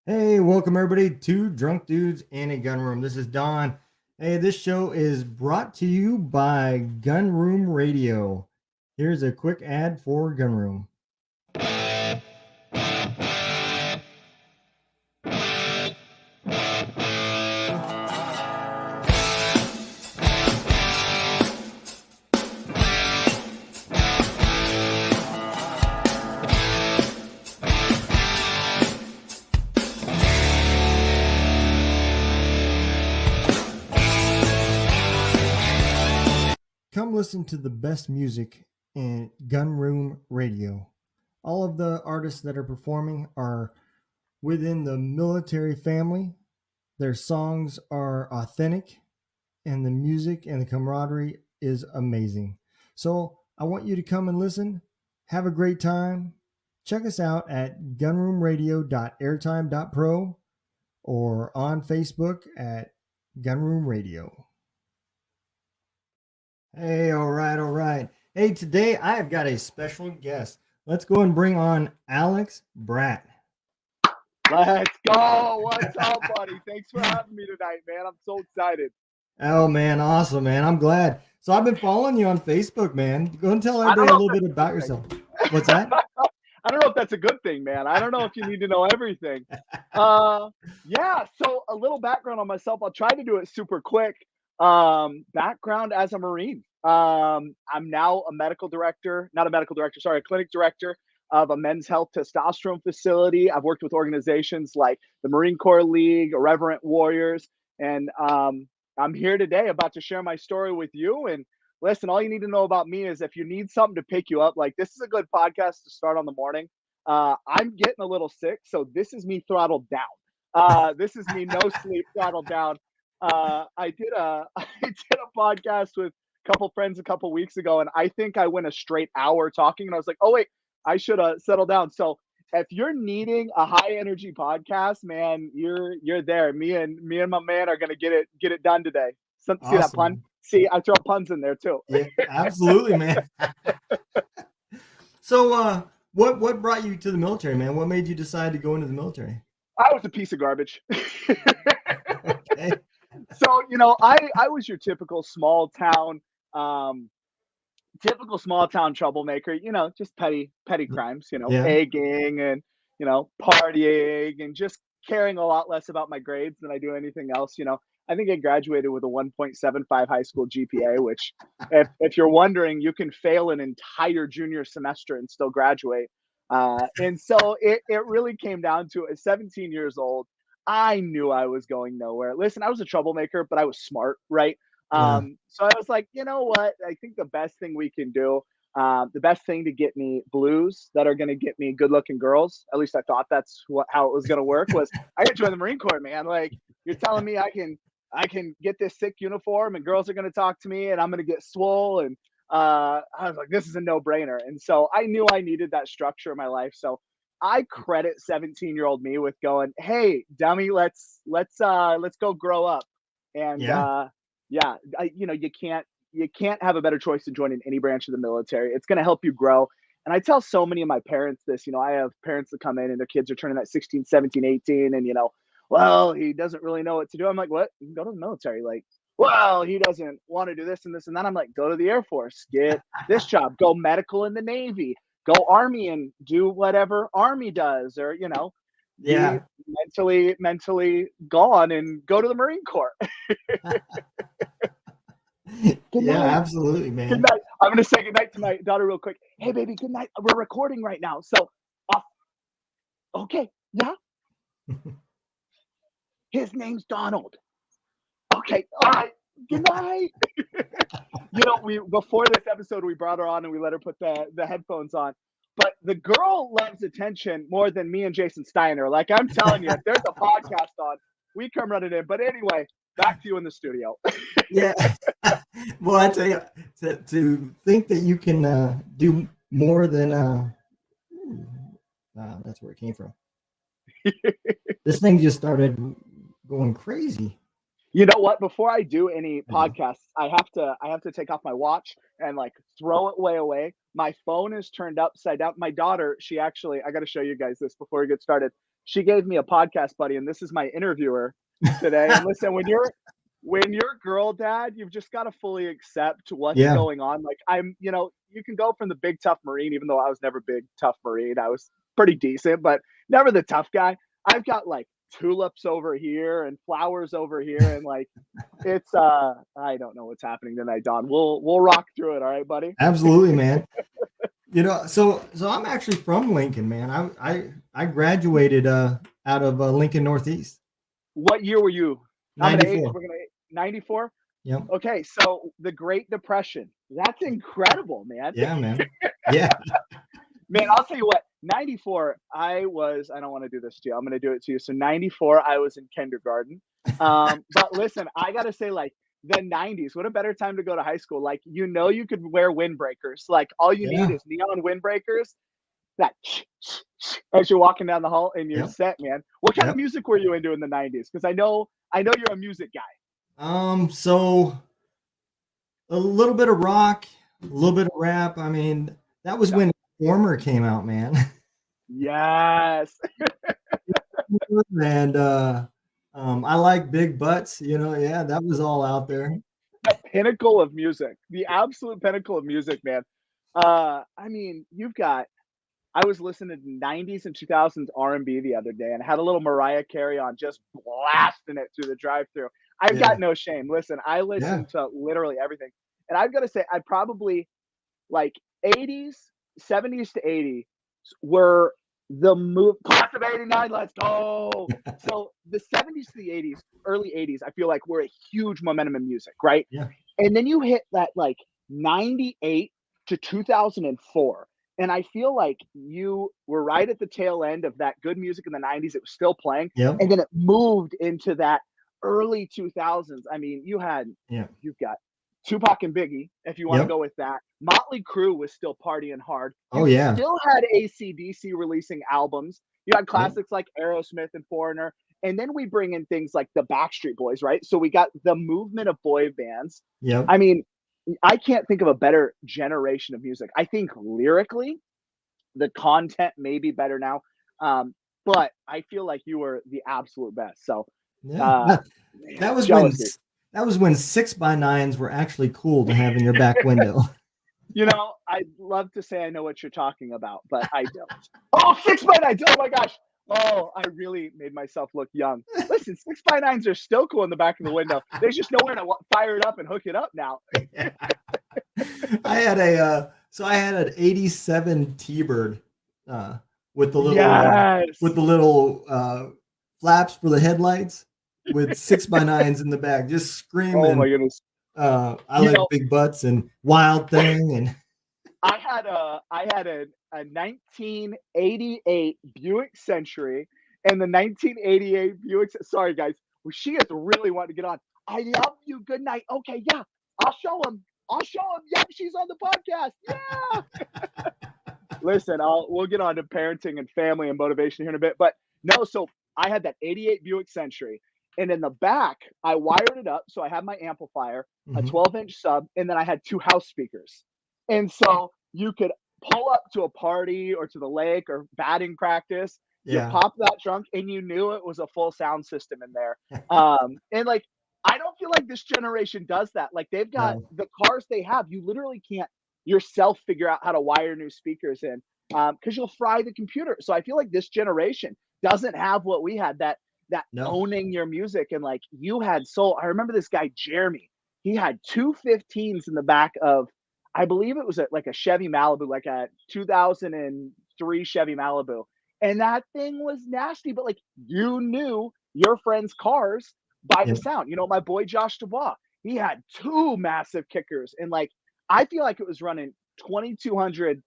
Hey, welcome everybody to Drunk Dudes in a Gun Room. This is Don. Hey, this show is brought to you by Gun Room Radio. Here's a quick ad for Gun Room. Come listen to the best music in Gun Room Radio. All of the artists that are performing are within the military family. Their songs are authentic, and the music and the camaraderie is amazing. So I want you to come and listen. Have a great time. Check us out at gunroomradio.airtime.pro or on Facebook at Gunroom Radio. Hey, all right, all right. Hey, today I have got a special guest. Let's go and bring on Alex Bratt. Let's go. What's up, buddy? Thanks for having me tonight, man. I'm so excited. Oh, man, awesome, man. I'm glad. So I've been following you on Facebook, man. Go and tell everybody a little bit about yourself. What's that? I don't know if that's a good thing, man. I don't know if you need to know everything. Yeah, so a little background on myself. I'll try to do it super quick. Background as a Marine. I'm now a medical director, not a medical director, sorry, a clinic director of a men's health testosterone facility. I've worked with organizations like the Marine Corps League, Irreverent Warriors, and I'm here today about to share my story with you. And listen, all you need to know about me is if you need something to pick you up, like this is a good podcast to start on the morning. I'm getting a little sick, so this is me throttled down. This is me no sleep throttled down. I did a podcast with a couple friends a couple weeks ago, and I think I went a straight hour talking, and I was like, oh wait, I should settle down. So if you're needing a high energy podcast, man, you're there. Me and my man are gonna get it done today. So, Awesome. See that pun? See, I throw puns in there too. Yeah, absolutely, man. So what brought you to the military, man? What made you decide to go into the military? I was a piece of garbage. Okay. So, I was your typical small town troublemaker, just petty crimes, Yeah. egging and, partying and just caring a lot less about my grades than I do anything else. I think I graduated with a 1.75 high school GPA, which if you're wondering, you can fail an entire junior semester and still graduate. And so it really came down to at 17 years old, I knew I was going nowhere. Listen, I was a troublemaker, but I was smart, right? Yeah. So I was like, you know what? I think the best thing we can do, the best thing to get me blues that are going to get me good looking girls, at least I thought that's how it was going to work, was I got to join the Marine Corps, man. Like, you're telling me I can get this sick uniform and girls are going to talk to me and I'm going to get swole. And I was like, this is a no brainer. And so I knew I needed that structure in my life. So I credit 17-year-old me with going, hey, dummy, let's go grow up. And Yeah. you can't have a better choice than joining any branch of the military. It's going to help you grow. And I tell so many of my parents this, I have parents that come in and their kids are turning that 16, 17, 18 and, well, he doesn't really know what to do. I'm like, what? You can go to the military. Like, well, he doesn't want to do this and this and that. I'm like, go to the Air Force, get this job, go medical in the Navy, go Army and do whatever Army does, or, Yeah. be mentally gone and go to the Marine Corps. Yeah, absolutely, man. Good night. I'm going to say good night to my daughter real quick. Hey, baby, good night. We're recording right now. So, okay. Yeah. His name's Donald. Okay. All right. Good night. We before this episode, we brought her on and we let her put the headphones on. But the girl loves attention more than me and Jason Steiner. Like, I'm telling you, if there's a podcast on, we come running in. But anyway, back to you in the studio. Yeah. Well, I tell you, to think that you can do more than that's where it came from. This thing just started going crazy. You know what? Before I do any I do. podcasts, I have to take off my watch and like throw it way away. My phone is turned upside down. My daughter, she actually, I got to show you guys this before we get started. She gave me a podcast buddy, and this is my interviewer today. And listen, when you're a girl dad, you've just got to fully accept what's Yeah. going on. Like you can go from the big tough Marine, even though I was never big tough Marine. I was pretty decent, but never the tough guy. I've got like tulips over here and flowers over here, and like it's I don't know what's happening tonight, Don. We'll rock through it, all right, buddy? Absolutely, man. So I'm actually from Lincoln, man. I graduated out of Lincoln Northeast. What year were you? I'm gonna age. 94. We're gonna 94. Yep. Okay, so the Great Depression. That's incredible, man. Yeah, man. Yeah. Man, I'll tell you what, 94, I don't want to do this to you. I'm going to do it to you. So 94, I was in kindergarten. But listen, I got to say, like, the 90s, what a better time to go to high school. Like, you could wear windbreakers. Like, all you need Yeah. is neon windbreakers. That as you're walking down the hall and you're Yep. set, man. What kind of Yep. music were you into in the 90s? Because I know you're a music guy. So a little bit of rock, a little bit of rap. I mean, that was Yeah. when Former came out, man. Yes. And I like big butts, yeah, that was all out there. The pinnacle of music, the absolute pinnacle of music, man. I mean, I was listening to 90s and 2000s R&B the other day and had a little Mariah Carey on, just blasting it through the drive-through. I've Yeah. got no shame. Listen, I Yeah. listen to literally everything. And I've got to say, I probably like 80s, 70s to 80s were the move. Class of 89, let's go. So the 70s to the 80s, early 80s, I feel like were a huge momentum in music, right? Yeah. And then you hit that like 98 to 2004. And I feel like you were right at the tail end of that good music in the 90s. It was still playing. Yep. And then it moved into that early 2000s. I mean, Yeah. you've got Tupac and Biggie, if you want to Yep. go with that. Motley Crue was still partying hard. Oh, You yeah. still had AC/DC releasing albums. You had Yep. classics like Aerosmith and Foreigner. And then we bring in things like the Backstreet Boys, right? So we got the movement of boy bands. Yep. I mean, I can't think of a better generation of music. I think lyrically, the content may be better now, but I feel like you were the absolute best. So, Yeah. uh, man, That was when jealousy. that was when 6x9s were actually cool to have in your back window. I'd love to say I know what you're talking about, but I don't. Oh, 6x9s. Oh my gosh. Oh, I really made myself look young. Listen, 6x9s are still cool in the back of the window. There's just nowhere to fire it up and hook it up now. I had an 87 T-Bird with the Yes. little flaps for the headlights with 6x9s in the back, just Oh my screaming. goodness. I You like know, big butts and Wild Thing and I had a 1988 Buick Century, and the 1988 Buick. Sorry, guys. Well, she is really wanting to get on. I love you. Good night. Okay, yeah. I'll show him. Yep, she's on the podcast. Yeah. Listen, we'll get on to parenting and family and motivation here in a bit. But no, so I had that 88 Buick Century. And in the back, I wired it up. So I had my amplifier, a Mhm. 12-inch sub, and then I had two house speakers. And so you could pull up to a party or to the lake or batting practice. You Yeah. pop that trunk and you knew it was a full sound system in there. And like, I don't feel like this generation does that. Like they've got No. the cars they have, you literally can't yourself figure out how to wire new speakers in because you'll fry the computer. So I feel like this generation doesn't have what we had, that No. owning your music. And like you had soul. I remember this guy Jeremy. He had two 15s in the back of, I believe it was like a Chevy Malibu, like a 2003 Chevy Malibu. And that thing was nasty, but like you knew your friends' cars by the Yeah. sound. My boy Josh Dubois, he had two massive kickers, and like I feel like it was running 2200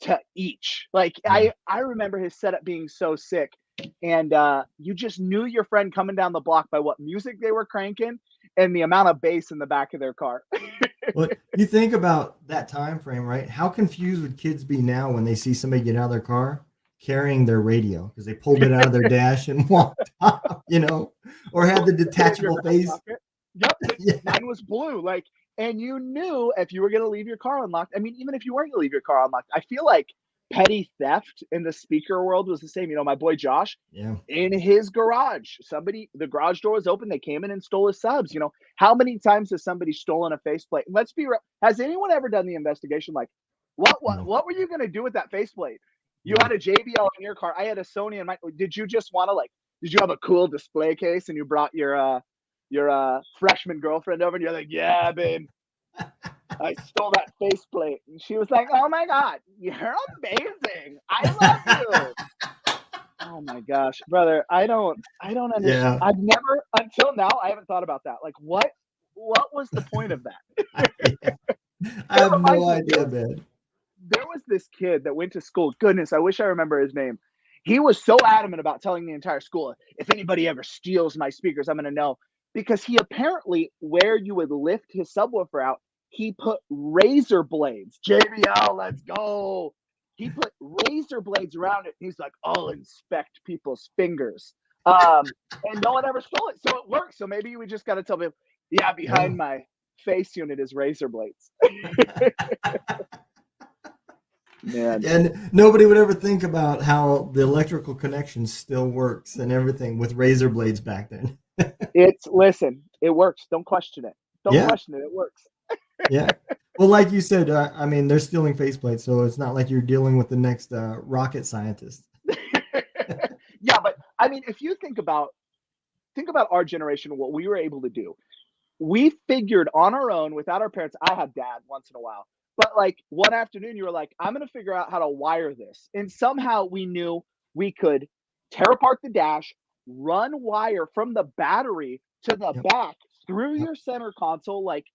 to each. Like Yeah. I remember his setup being so sick, and you just knew your friend coming down the block by what music they were cranking and the amount of bass in the back of their car. Well, you think about that time frame, right? How confused would kids be now when they see somebody get out of their car carrying their radio because they pulled it out of their dash and walked off, or had the detachable face. Yep, Yeah. mine was blue. Like, and you knew if you were gonna leave your car unlocked. I mean, even if you weren't gonna leave your car unlocked, I feel like petty theft in the speaker world was the same. You know, my boy Josh, Yeah. in his garage, the garage door was open. They came in and stole his subs. You know, how many times has somebody stolen a faceplate? Let's be real. Has anyone ever done the investigation? Like, No. what were you gonna do with that faceplate? You Yeah. had a JBL in your car. I had a Sony in my. Did you just want to like? Did you have a cool display case and you brought your freshman girlfriend over and you're like, yeah, babe, I stole that faceplate. And she was like, oh my God, you're amazing. I love you. Oh my gosh, brother, I don't understand. Yeah. I've never until now I haven't thought about that. Like what was the point of that? Yeah. I It have no reminds me, idea, man. there was this kid that went to school. Goodness, I wish I remember his name. He was so adamant about telling the entire school, if anybody ever steals my speakers, I'm going to know. Because he apparently, where you would lift his subwoofer out, he put razor blades. JBL, let's go. He put razor blades around it. He's like, I'll inspect people's fingers. And no one ever stole it. So it works. So maybe we just got to tell people, yeah, Yeah. behind my face unit is razor blades. Man. And nobody would ever think about how the electrical connection still works and everything with razor blades back then. Listen, it works. Don't question it. Don't Yeah. question it. It works. Yeah. Well, like you said, I mean, they're stealing faceplates, so it's not like you're dealing with the next rocket scientist. Yeah, but I mean, if you think about our generation, what we were able to do. We figured on our own without our parents. I had dad once in a while, but like one afternoon, you were like, I'm going to figure out how to wire this. And somehow we knew we could tear apart the dash, run wire from the battery to the Yep. back through Yep. your center console. Like,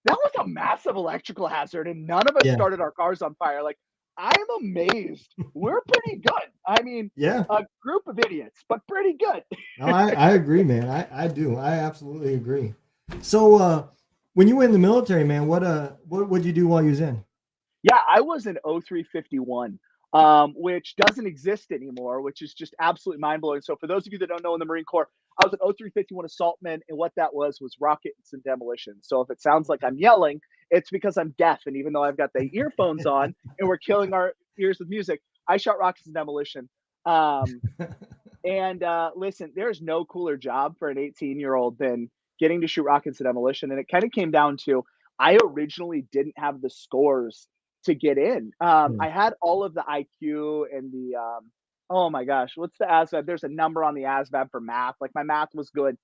that was a massive electrical hazard, and none of us Yeah. started our cars on fire. Like, I'm amazed. We're pretty good. I mean, Yeah. a group of idiots, but pretty good. No, I agree, man. I do. I absolutely agree. So, when you were in the military, man, what would you do while you was in? Yeah, I was an 0351, which doesn't exist anymore, which is just absolutely mind blowing. So, for those of you that don't know, in the Marine Corps, I was an 0351 assaultman, and what that was rockets and demolition. So, if it sounds like I'm yelling, it's because I'm deaf. And even though I've got the earphones on and we're killing our ears with music, I shot rockets and demolition. Um, and listen, there's no cooler job for an 18-year-old than getting to shoot rockets and demolition. And it kind of came down to I originally didn't have the scores to get in. Yeah. I had all of the IQ and the oh my gosh, what's the ASVAB? There's a number on the ASVAB for math. Like my math was good,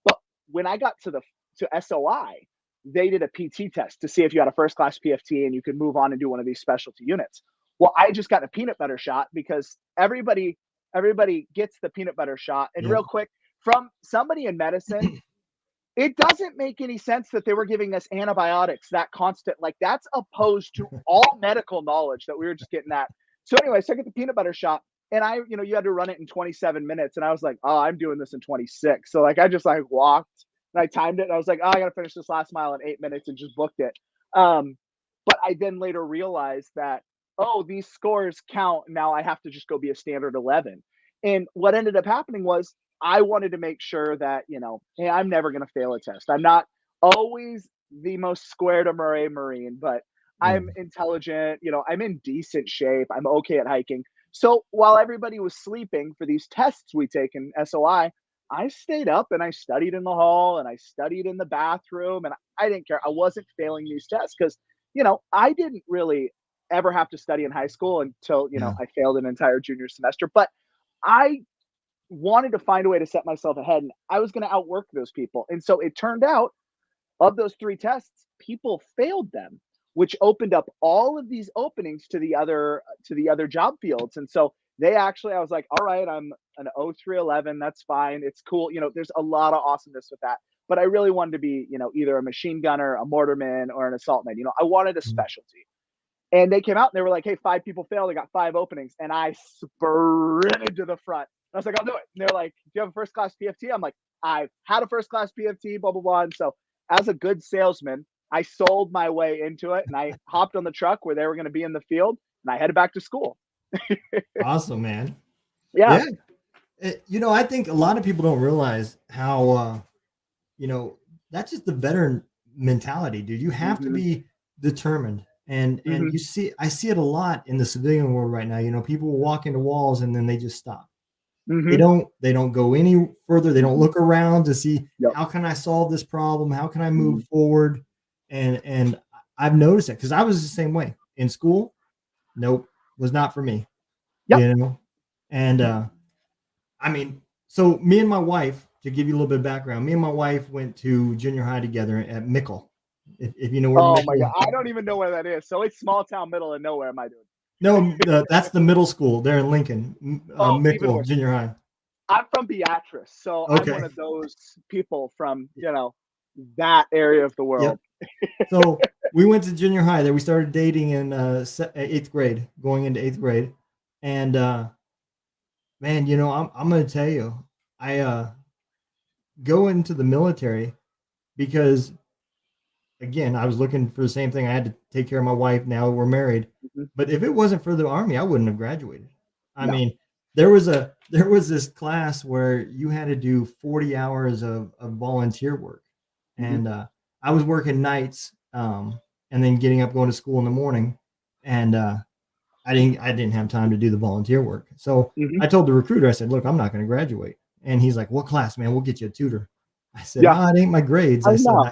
but when I got to SOI, they did a PT test to see if you had a first class PFT and you could move on and do one of these specialty units. Well, I just got a peanut butter shot because everybody gets the peanut butter shot. And Yep. real quick, from somebody in medicine, it doesn't make any sense that they were giving us antibiotics that constant. Like that's opposed to all medical knowledge that we were just getting at. So anyway, so I get the peanut butter shot, and you had to run it in 27 minutes, and I was like, oh, I'm doing this in 26. So like I just like walked and I timed it, and I was like, oh, I got to finish this last mile in 8 minutes, and just booked it. Um, but I then later realized that, oh, these scores count. Now I have to just go be a standard 11. And what ended up happening was I wanted to make sure that, hey, I'm never going to fail a test. I'm not always the most square to Murray Marine, but Yeah. I'm intelligent. I'm in decent shape. I'm okay at hiking. So while everybody was sleeping for these tests we take in SOI, I stayed up and I studied in the hall and I studied in the bathroom, and I didn't care. I wasn't failing these tests because, I didn't really ever have to study in high school until, Yeah. I failed an entire junior semester. But I wanted to find a way to set myself ahead, and I was going to outwork those people. And so it turned out, of those three tests, people failed them, which opened up all of these openings to the other job fields. And so I was like, all right, I'm an 0311. That's fine. It's cool. There's a lot of awesomeness with that. But I really wanted to be, either a machine gunner, a mortarman, or an assaultman. I wanted a Mhm. specialty. And they came out and they were like, hey, 5 people failed. They got 5 openings. And I sprinted to the front. I was like, I'll do it. And they're like, do you have a first class PFT? I'm like, I've had a first class PFT, blah, blah, blah. And so, as a good salesman, I sold my way into it, and I hopped on the truck where they were going to be in the field, and I headed back to school. Awesome, man. Yeah. Yeah. I think a lot of people don't realize how, you know, that's just the veteran mentality, dude. You have to Mhm. be determined. And Mhm. I see it a lot in the civilian world right now. You know, people will walk into walls and then they just stop. Mhm. They don't go any further. They don't Mhm. look around to see Yep. how can I solve this problem? How can I move Mhm. forward? And I've noticed it because I was the same way in school. Nope, was not for me. Yep. You know, and I mean, so me and my wife, to give you a little bit of background, me and my wife went to junior high together at Mickle. If you know where Oh my god, Mickle, I don't even know where that is. So it's small town, middle of nowhere, my dude. no, that's the middle school there in Lincoln, Oh, even Mickle worse. Junior High. I'm from Beatrice, so I'm one Okay, of those people from, that area of the yep. world. So we went to junior high there. We started dating in eighth grade, going into eighth grade, and man, you know, I'm going to tell you, I go into the military because again, I was looking for the same thing. I had to take care of my wife. Now we're married. Mhm. But if it wasn't for the army, I wouldn't have graduated. I No. mean, there was this class where you had to do 40 hours of volunteer work. Mhm. And I was working nights and then getting up going to school in the morning and I didn't have time to do the volunteer work. So Mhm. I told the recruiter, I said, "Look, I'm not going to graduate." And he's like, "What class, man? We'll get you a tutor." I said, Yeah, "No, it ain't my grades." I know.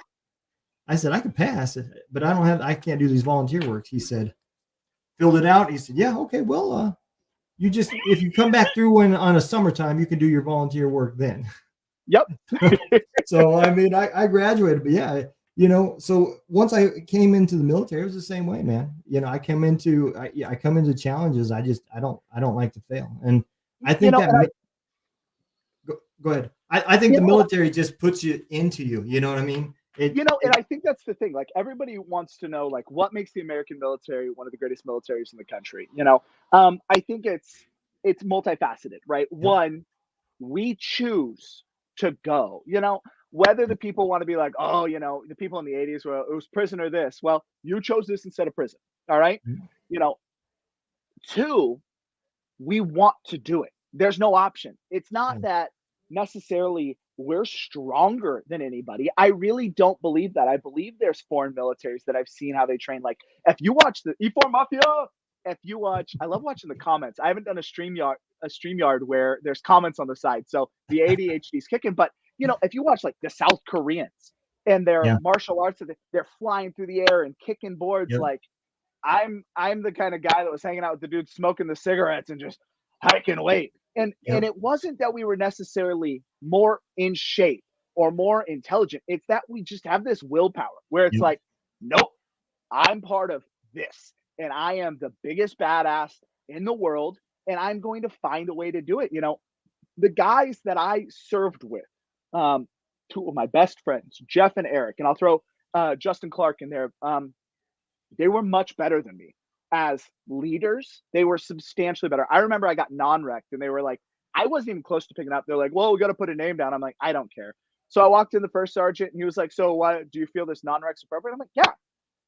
I said, I could pass, but I can't do these volunteer works. He said, filled it out. He said, yeah, okay, well, you just, if you come back through on a summertime, you can do your volunteer work then. Yep. So, I mean, I graduated, but yeah, you know, so once I came into the military, it was the same way, man. You know, I come into challenges. I don't like to fail. And I You think know, that, and I go ahead. I think you the know, military just puts you into you know what I mean? and I think that's the thing. Like everybody wants to know, like, what makes the American military one of the greatest militaries in the country. I think it's multifaceted, right? Yep, One, we choose to go. Whether the yep, people want to be like, oh, the people in the '80s were it was prison or this. Well, you chose this instead of prison. All right. yep, You know, two, we want to do it. There's no option. It's not yeah, that necessarily we're stronger than anybody. I really don't believe that. I believe there's foreign militaries that I've seen how they train. Like if you watch the E4 Mafia, if you watch, I love watching the comments. I haven't done a StreamYard where there's comments on the side. So the ADHD is kicking. But if you watch like the South Koreans and their yeah, martial arts, they're flying through the air and kicking boards yep, like I'm the kind of guy that was hanging out with the dude smoking the cigarettes and just hiking weight. And yep, it wasn't that we were necessarily more in shape or more intelligent. It's that we just have this willpower where it's yep, like, nope, I'm part of this. And I am the biggest badass in the world. And I'm going to find a way to do it. The guys that I served with, um, two of my best friends, Jeff and Eric, and I'll throw Justin Clark in there. They were much better than me as leaders. They were substantially better. I remember I got non-rec and they were like, I wasn't even close to picking up. They're like, well, we got to put a name down. I'm like, I don't care. So I walked in the first sergeant and he was like, so why do you feel this non-rec's appropriate? I'm like, yeah,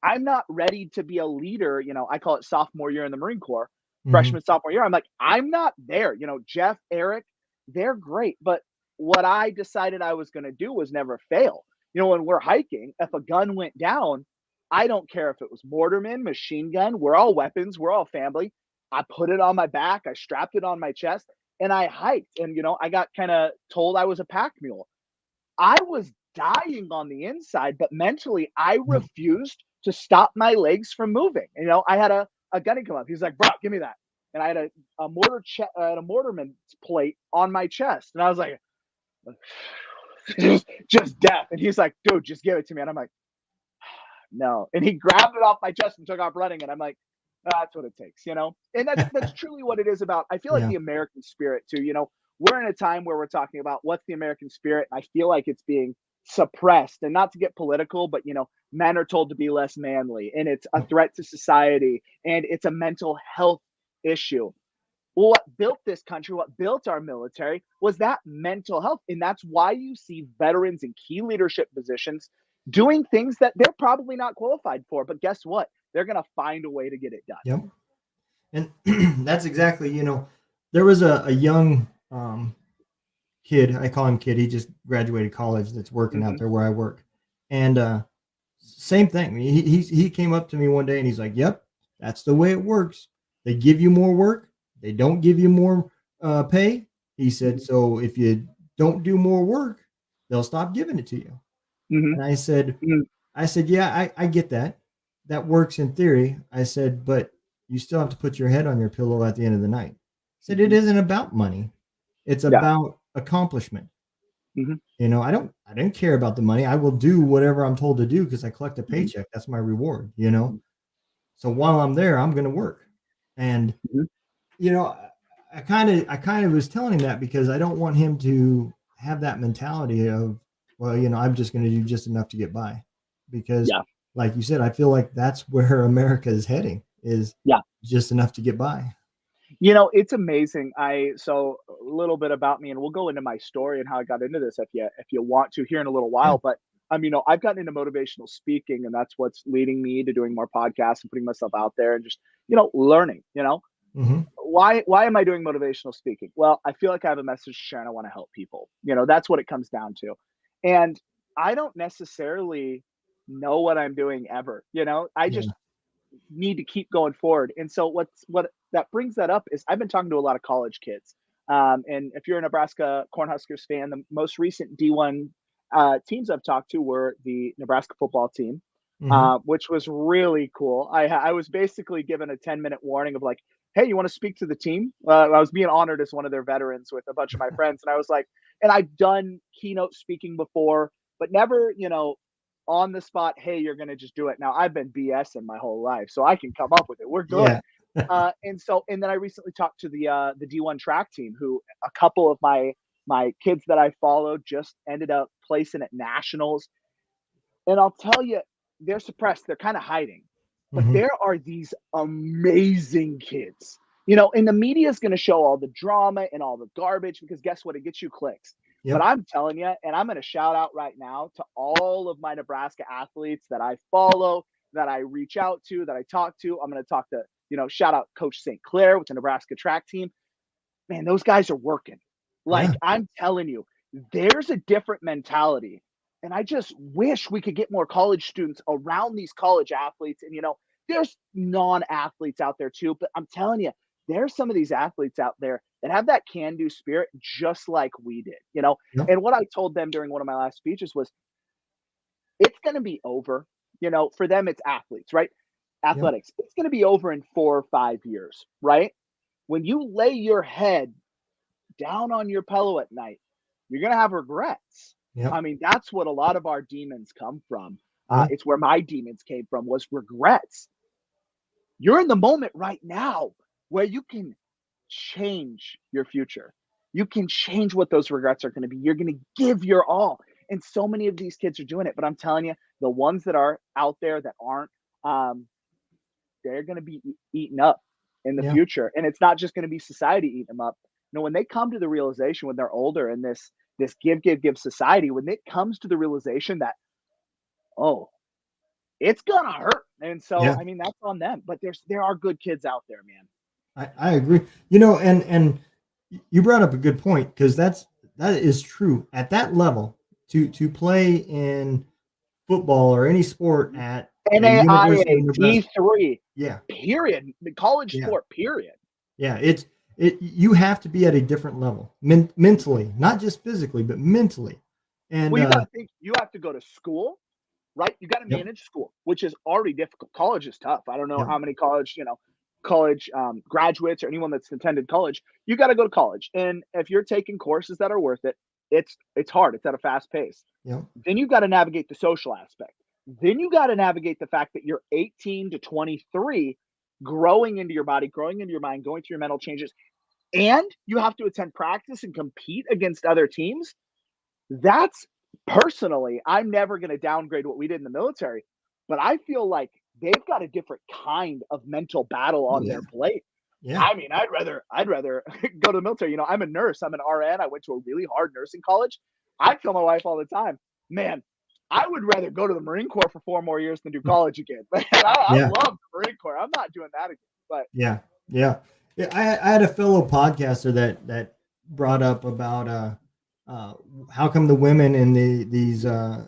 I'm not ready to be a leader. I call it sophomore year in the Marine Corps, mhm, freshman, sophomore year. I'm like, I'm not there. Jeff, Eric, they're great. But what I decided I was going to do was never fail. When we're hiking, if a gun went down, I don't care if it was mortarman, machine gun, we're all weapons, we're all family. I put it on my back, I strapped it on my chest, and I hiked. And, I got kind of told I was a pack mule. I was dying on the inside, but mentally, I yep, refused to stop my legs from moving. I had a gunny come up. He's like, bro, give me that. And I had a mortarman's plate on my chest. And I was like, just death. And he's like, dude, just give it to me. And I'm like, no. And he grabbed it off my chest and took off running. And I'm like, that's what it takes. And that's truly what it is about. I feel like yeah, the American spirit too. We're in a time where we're talking about what's the American spirit. And I feel like it's being suppressed. And not to get political, but men are told to be less manly, and it's a yep, threat to society, and it's a mental health issue. Well, what built this country, what built our military was that mental health. And that's why you see veterans in key leadership positions doing things that they're probably not qualified for. But guess what? They're going to find a way to get it done. yep. And that's exactly, you know, there was a young kid, I call him kid, he just graduated college that's working out Hmm. there where I work. And same thing. He came up to me one day and he's like, "Yep, that's the way it works. They give you more work. They don't give you more pay." He said, Mhm. "So if you don't do more work, they'll stop giving it to you." Mhm. And Mhm. I said, "Yeah, I get that. That works in theory." I said, "But you still have to put your head on your pillow at the end of the night." I said, "It Mhm. isn't about money. It's Yeah. about accomplishment. Mhm. I don't care about the money. I will do whatever I'm told to do because I collect a Mhm. paycheck. That's my reward. So while I'm there, I'm going to work." And Mhm. you know, I kind of was telling him that because I don't want him to have that mentality of, well, I'm just going to do just enough to get by, because, Yeah. like you said, I feel like that's where America is heading, is Yeah. just enough to get by. It's amazing. So a little bit about me, and we'll go into my story and how I got into this if you want to here in a little Yeah. while. But I've gotten into motivational speaking, and that's what's leading me to doing more podcasts and putting myself out there and just learning. Hmm. Why am I doing motivational speaking? Well, I feel like I have a message to share and I want to help people. That's what it comes down to. And I don't necessarily know what I'm doing ever. I Yeah. just need to keep going forward. And so what that brings that up is I've been talking to a lot of college kids. And if you're a Nebraska Cornhuskers fan, the most recent D1 teams I've talked to were the Nebraska football team, Hmm. which was really cool. I was basically given a 10-minute warning of like, hey, you want to speak to the team? I was being honored as one of their veterans with a bunch of my friends. And I was like, and I've done keynote speaking before, but never, on the spot, hey, you're going to just do it. Now, I've been BSing my whole life, so I can come up with it. We're good. Yeah. And then I recently talked to the D1 track team, who a couple of my kids that I followed just ended up placing at nationals. And I'll tell you, they're suppressed. They're kind of hiding, but Hmm. there are these amazing kids. And the media is going to show all the drama and all the garbage because guess what? It gets you clicks. But Yep. I'm telling you, and I'm going to shout out right now to all of my Nebraska athletes that I follow, that I reach out to, that I talk to. I'm going to talk to, shout out Coach St. Clair with the Nebraska track team. Man, those guys are working. Yeah. Like, I'm telling you, there's a different mentality. And I just wish we could get more college students around these college athletes. And, there's non athletes out there too. But I'm telling you, there's some of these athletes out there that have that can do spirit just like we did. Yep. And what I told them during one of my last speeches was it's going to be over. For them, it's athletes, right? Yep. Athletics. It's going to be over in 4 or 5 years, right? When you lay your head down on your pillow at night, you're going to have regrets. Yep. That's what a lot of our demons come from. Yeah. It's where my demons came from was regrets. You're in the moment right now where you can change your future. You can change what those regrets are going to be. You're going to give your all. And so many of these kids are doing it. But I'm telling you, the ones that are out there that aren't, um, they're going to be eaten up in the Yeah. future. And it's not just going to be society eating them up. When they come to the realization when they're older in this give society, when it comes to the realization that, oh, it's gonna hurt. And so, Yeah. that's on them. But there are good kids out there, man. I agree. And you brought up a good point, because that is true. At that level, to play in football or any sport at the University of NAIA Nebraska. D3, Yeah. period. The college Yeah. sport, period. Yeah. You have to be at a different level, mentally, not just physically, but mentally. And Well, you got to think. You have to go to school, right? You got to yep. manage school, which is already difficult. College is tough. I don't know Yep. how many college graduates or anyone that's attended college. You got to go to college, and if you're taking courses that are worth it, it's hard. It's at a fast pace. Yep. Then you got to navigate the social aspect. Then you got to navigate the fact that you're 18 to 23, growing into your body, growing into your mind, going through your mental changes, and you have to attend practice and compete against other teams. That's personally, I'm never going to downgrade what we did in the military, but I feel like they've got a different kind of mental battle Oh on yeah. their plate. Yeah. I'd rather go to the military. I'm a nurse. I'm an RN. I went to a really hard nursing college. I tell my wife all the time, man, I would rather go to the Marine Corps for 4 more years than do college again. I Yeah. love the Marine Corps. I'm not doing that again. But Yeah. Yeah. Yeah. I had a fellow podcaster that brought up about uh, how come the women in these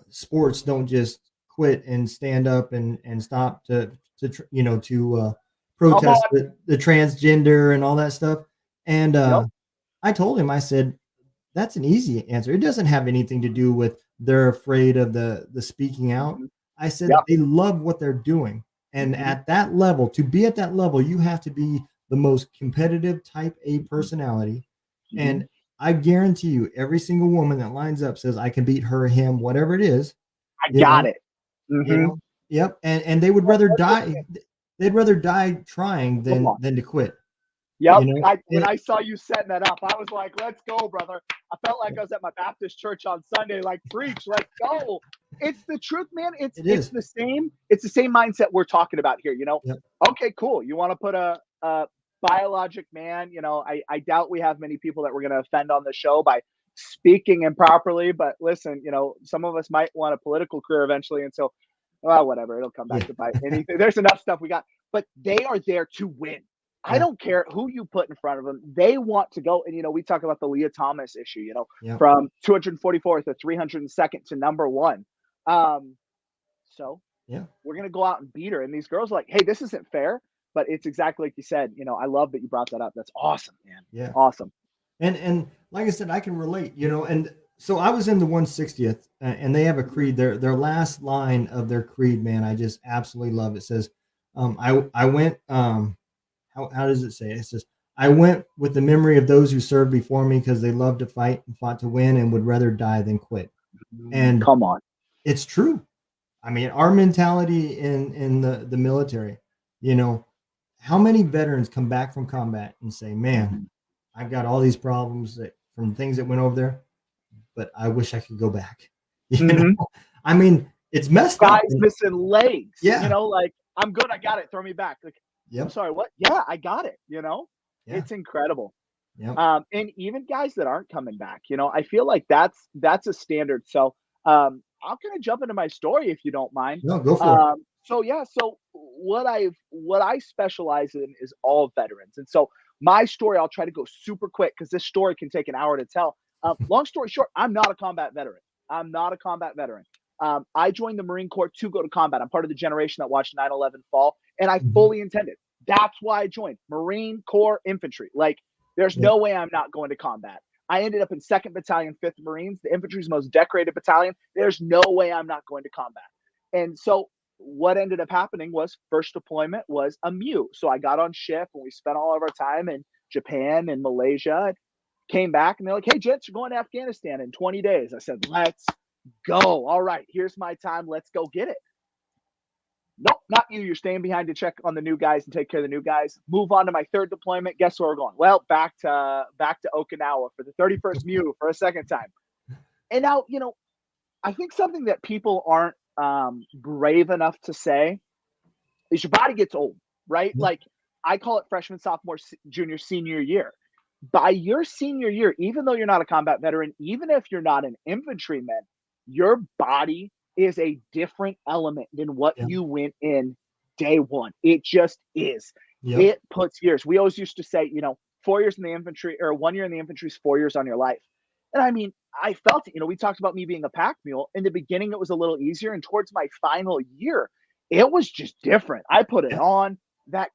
sports don't just quit and stand up and stop to Come protest on. the transgender and all that stuff? And Yep. I told him, I said, that's an easy answer. It doesn't have anything to do with they're afraid of the speaking out. Hmm. I said Yep. they love what they're doing. And Hmm. at that level, to be at that level, you have to be the most competitive type A personality. Hmm. And I guarantee you, every single woman that lines up says, I can beat her, him, whatever it is, I you got know, it. you Hmm. know, yep. And they would rather die. They'd rather die trying Come on. than to quit, Yep. When and I saw you setting that up, I was like, "Let's go, brother." I felt like I was at my Baptist church on Sunday, like, "Preach, let's go." It's the truth, man. It's it it's is. the same. It's the same mindset we're talking about here. Yep. Okay, cool. You want to put a biologic man? I doubt we have many people that we're going to offend on the show by speaking improperly. But listen, some of us might want a political career eventually, and so, well, whatever. It'll come back Yeah. to bite anything. There's enough stuff we got, but they are there to win. I Yeah. don't care who you put in front of them. They want to go. And, we talk about the Leah Thomas issue, Yep. from 244th to 302nd to number one. Um, so Yeah. we're going to go out and beat her. And these girls are like, hey, this isn't fair. But it's exactly like you said. I love that you brought that up. That's awesome, man. Yeah. Awesome. And like I said, I can relate, and so I was in the 160th, and they have a Mhm. creed. Their last line of their creed, man, I just absolutely love. It says, I went, how does it say? It says, I went with the memory of those who served before me because they loved to fight and fought to win and would rather die than quit. And Come on. it's true. I mean, our mentality in the military, you know, how many veterans come back from combat and say, "Man, Mhm. I've got all these problems from things that went over there, but I wish I could go back." You Mhm. know, I mean, it's messed up. Guys missing legs, Yeah. like, I'm good. I got it. Throw me back. Like, I'm Yep. sorry. What? Yeah, I got it. Yeah. It's incredible. Yep. And even guys that aren't coming back, I feel like that's a standard. So I'll kind of jump into my story if you don't mind. No, go for it. So yeah, so what I specialize in is all veterans. And so my story, I'll try to go super quick because this story can take an hour to tell. Long story short, I'm not a combat veteran. I'm not a combat veteran. I joined the Marine Corps to go to combat. I'm part of the generation that watched 9/11 fall, and I Mhm. fully intended. That's why I joined Marine Corps infantry. Like, there's Yep. no way I'm not going to combat. I ended up in 2nd Battalion, 5th Marines, the infantry's most decorated battalion. There's no way I'm not going to combat. And so what ended up happening was first deployment was a MEU. So I got on shift and we spent all of our time in Japan and Malaysia. Came back and they're like, hey, gents, you're going to Afghanistan in 20 days. I said, let's go. All right, here's my time. Let's go get it. Nope, not you. You're staying behind to check on the new guys and take care of the new guys. Move on to my third deployment. Guess where we're going? Well, back to Okinawa for the 31st MEU for a second time. And now, I think something that people aren't brave enough to say is your body gets old, right? Yep. Like, I call it freshman, sophomore, junior, senior year. By your senior year, even though you're not a combat veteran, even if you're not an infantryman, your body is a different element than what Yep. you went in day one. It just is. Yep. It puts years. We always used to say, 4 years in the infantry or 1 year in the infantry is 4 years on your life. And I mean, I felt it. We talked about me being a pack mule. In the beginning, it was a little easier. And towards my final year, it was just different. I put it Yep. on. That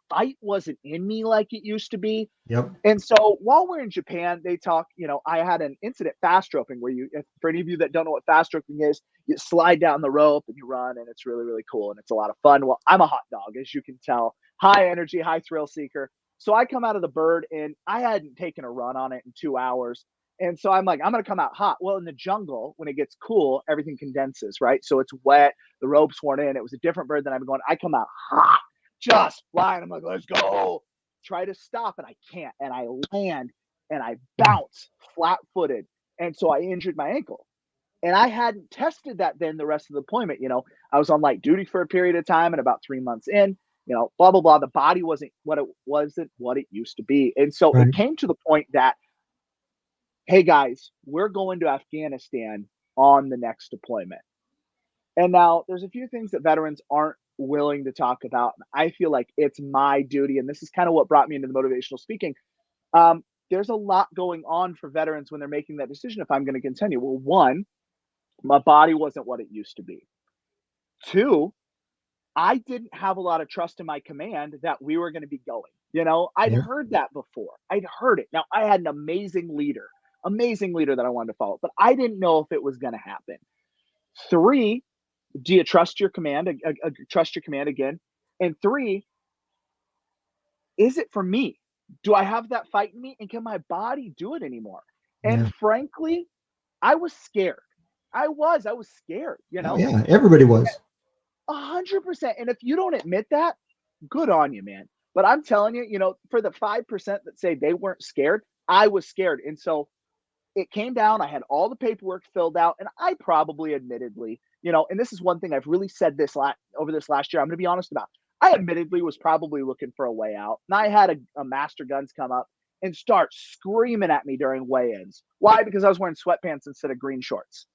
fight wasn't in me like it used to be. Yep. And so while we're in Japan, they talk, I had an incident fast roping where for any of you that don't know what fast roping is, you slide down the rope and you run, and it's really, really cool. And it's a lot of fun. Well, I'm a hot dog, as you can tell, high energy, high thrill seeker. So I come out of the bird and I hadn't taken a run on it in 2 hours. And so I'm like, I'm going to come out hot. Well, in the jungle, when it gets cool, everything condenses, right? So it's wet. The ropes weren't in. It was a different bird than I've been going. I come out hot, just flying. I'm like, let's go. Try to stop and I can't. And I land and I Mm. bounce flat footed. And so I injured my ankle. And I hadn't tested that then the rest of the deployment. I was on light duty for a period of time and about 3 months in, blah, blah, blah. The body wasn't what it used to be. And so it Right. came to the point that, hey guys, we're going to Afghanistan on the next deployment. And now there's a few things that veterans aren't willing to talk about. I feel like it's my duty, and this is kind of what brought me into the motivational speaking. Um, there's a lot going on for veterans when they're making that decision if I'm going to continue. Well, one, my body wasn't what it used to be. Two, I didn't have a lot of trust in my command that we were going to be going. I'd Yeah. heard that before. I'd heard it. Now, I had an amazing leader that I wanted to follow, but I didn't know if it was going to happen. Three, do you trust your command? Trust your command again. And three, is it for me? Do I have that fight in me? And can my body do it anymore? And Yeah. frankly, I was scared. I was scared, Oh yeah. Everybody was. 100%. And if you don't admit that, good on you, man. But I'm telling you, for the 5% that say they weren't scared, I was scared. And so it came down. I had all the paperwork filled out, and I probably admittedly, and this is one thing I've really said over this last year, I'm going to be honest about. I admittedly was probably looking for a way out. And I had a master guns come up and start screaming at me during weigh-ins. Why? Because I was wearing sweatpants instead of green shorts.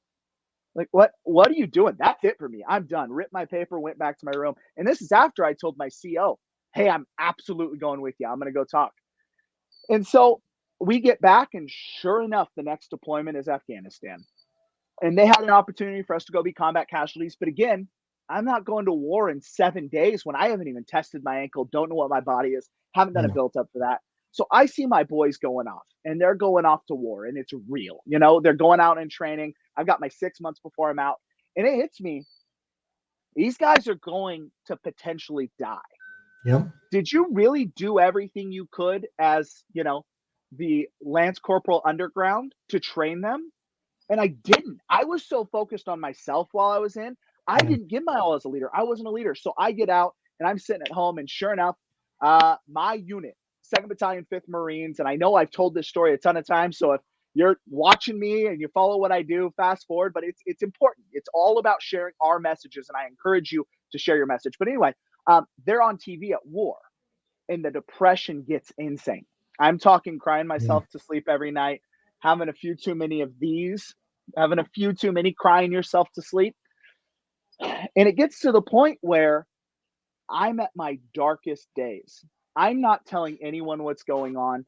Like, what are you doing? That's it for me. I'm done. Ripped my paper, went back to my room. And this is after I told my CO, hey, I'm absolutely going with you. I'm going to go talk. And so we get back, and sure enough, the next deployment is Afghanistan. And they had an opportunity for us to go be combat casualties. But again, I'm not going to war in 7 days when I haven't even tested my ankle, don't know what my body is, haven't done a Yeah. built up for that. So I see my boys going off, and they're going off to war, and it's real. They're going out in training. I've got my 6 months before I'm out, and it hits me. These guys are going to potentially die. Yep. Did you really do everything you could as, the Lance Corporal Underground to train them? And I didn't. I was so focused on myself while I was in. I Yeah. didn't give my all as a leader. I wasn't a leader. So I get out and I'm sitting at home, and sure enough, my unit, 2nd Battalion, 5th Marines, and I know I've told this story a ton of times. So if you're watching me and you follow what I do, fast forward, but it's important. It's all about sharing our messages, and I encourage you to share your message. But anyway, they're on TV at war, and the depression gets insane. I'm talking crying Yeah. myself to sleep every night, having a few too many of these, having a few too many crying yourself to sleep. And it gets to the point where I'm at my darkest days. I'm not telling anyone what's going on.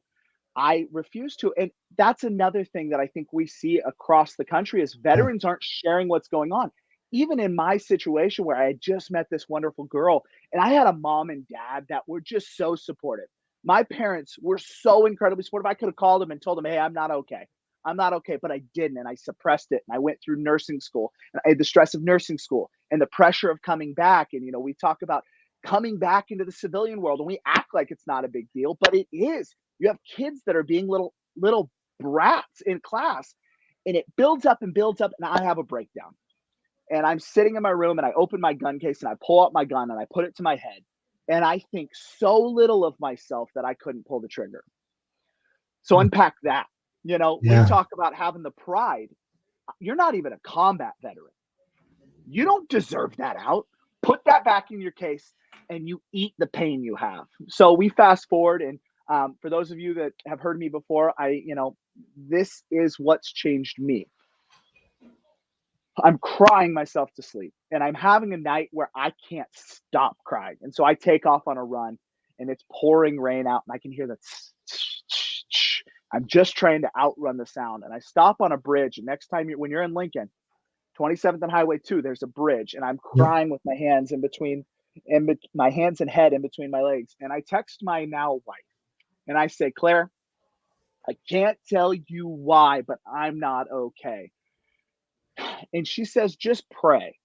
I refuse to. And that's another thing that I think we see across the country is Yeah. veterans aren't sharing what's going on. Even in my situation where I had just met this wonderful girl, and I had a mom and dad that were just so supportive. My parents were so incredibly supportive. I could have called them and told them, hey, I'm not okay. I'm not okay, but I didn't. And I suppressed it. And I went through nursing school, and I had the stress of nursing school and the pressure of coming back. And, we talk about coming back into the civilian world, and we act like it's not a big deal, but it is. You have kids that are being little brats in class, and it builds up and builds up, and I have a breakdown. And I'm sitting in my room, and I open my gun case, and I pull out my gun, and I put it to my head, and I think so little of myself that I couldn't pull the trigger. So Mm. unpack that. We Yeah. talk about having the pride. You're not even a combat veteran. You don't deserve that out. Put that back in your case, and you eat the pain you have. So we fast forward, and for those of you that have heard me before, this is what's changed me. I'm crying myself to sleep, and I'm having a night where I can't stop crying. And so I take off on a run, and it's pouring rain out, and I can hear the tss, tss, tss, tss. I'm just trying to outrun the sound. And I stop on a bridge. And next time when you're in Lincoln, 27th and Highway 2, there's a bridge, and I'm Yep. crying with my hands my hands and head in between my legs. And I text my now wife, and I say, Claire, I can't tell you why, but I'm not okay. And she says, just pray.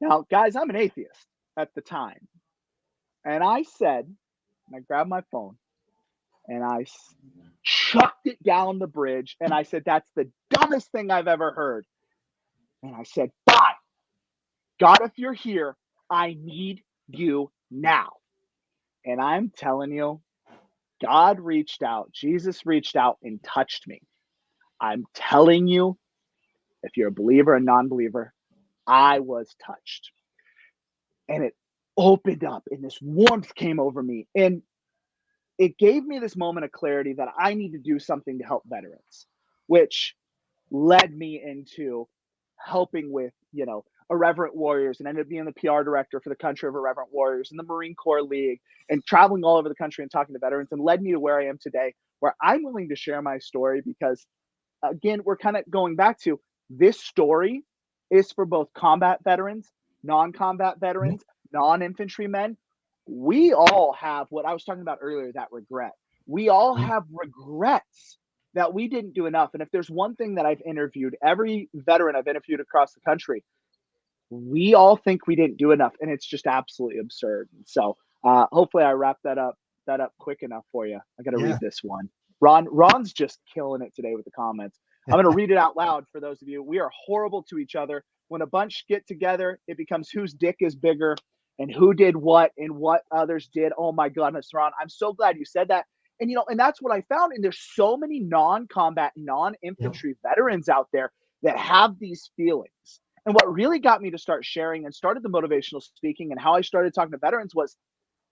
Now, guys, I'm an atheist at the time. And I said, and I grabbed my phone and I chucked it down the bridge. And I said, that's the dumbest thing I've ever heard. And I said, fine. God, if you're here, I need you now. And I'm telling you, God reached out, Jesus reached out and touched me. I'm telling you, if you're a believer or non believer, I was touched. And it opened up, and this warmth came over me. And it gave me this moment of clarity that I need to do something to help veterans, which led me into helping with, Irreverent Warriors and ended up being the PR director for the country of Irreverent Warriors and the Marine Corps League and traveling all over the country and talking to veterans and led me to where I am today, where I'm willing to share my story because, again, we're kind of going back to this story is for both combat veterans, non-combat Yeah. veterans, non-infantrymen. We all have what I was talking about earlier, that regret. We all Yeah. have regrets that we didn't do enough. And if there's one thing that I've interviewed, every veteran I've interviewed across the country, we all think we didn't do enough, and it's just absolutely absurd. So hopefully I wrapped that up quick enough for you. I got to Yeah. read this one. Ron's just killing it today with the comments. I'm going to read it out loud for those of you. We are horrible to each other. When a bunch get together, it becomes whose dick is bigger and who did what and what others did. Oh my goodness, Ron, I'm so glad you said that. And and that's what I found. And there's so many non-combat, Yep. non-infantry veterans out there that have these feelings. And what really got me to start sharing and started the motivational speaking and how I started talking to veterans was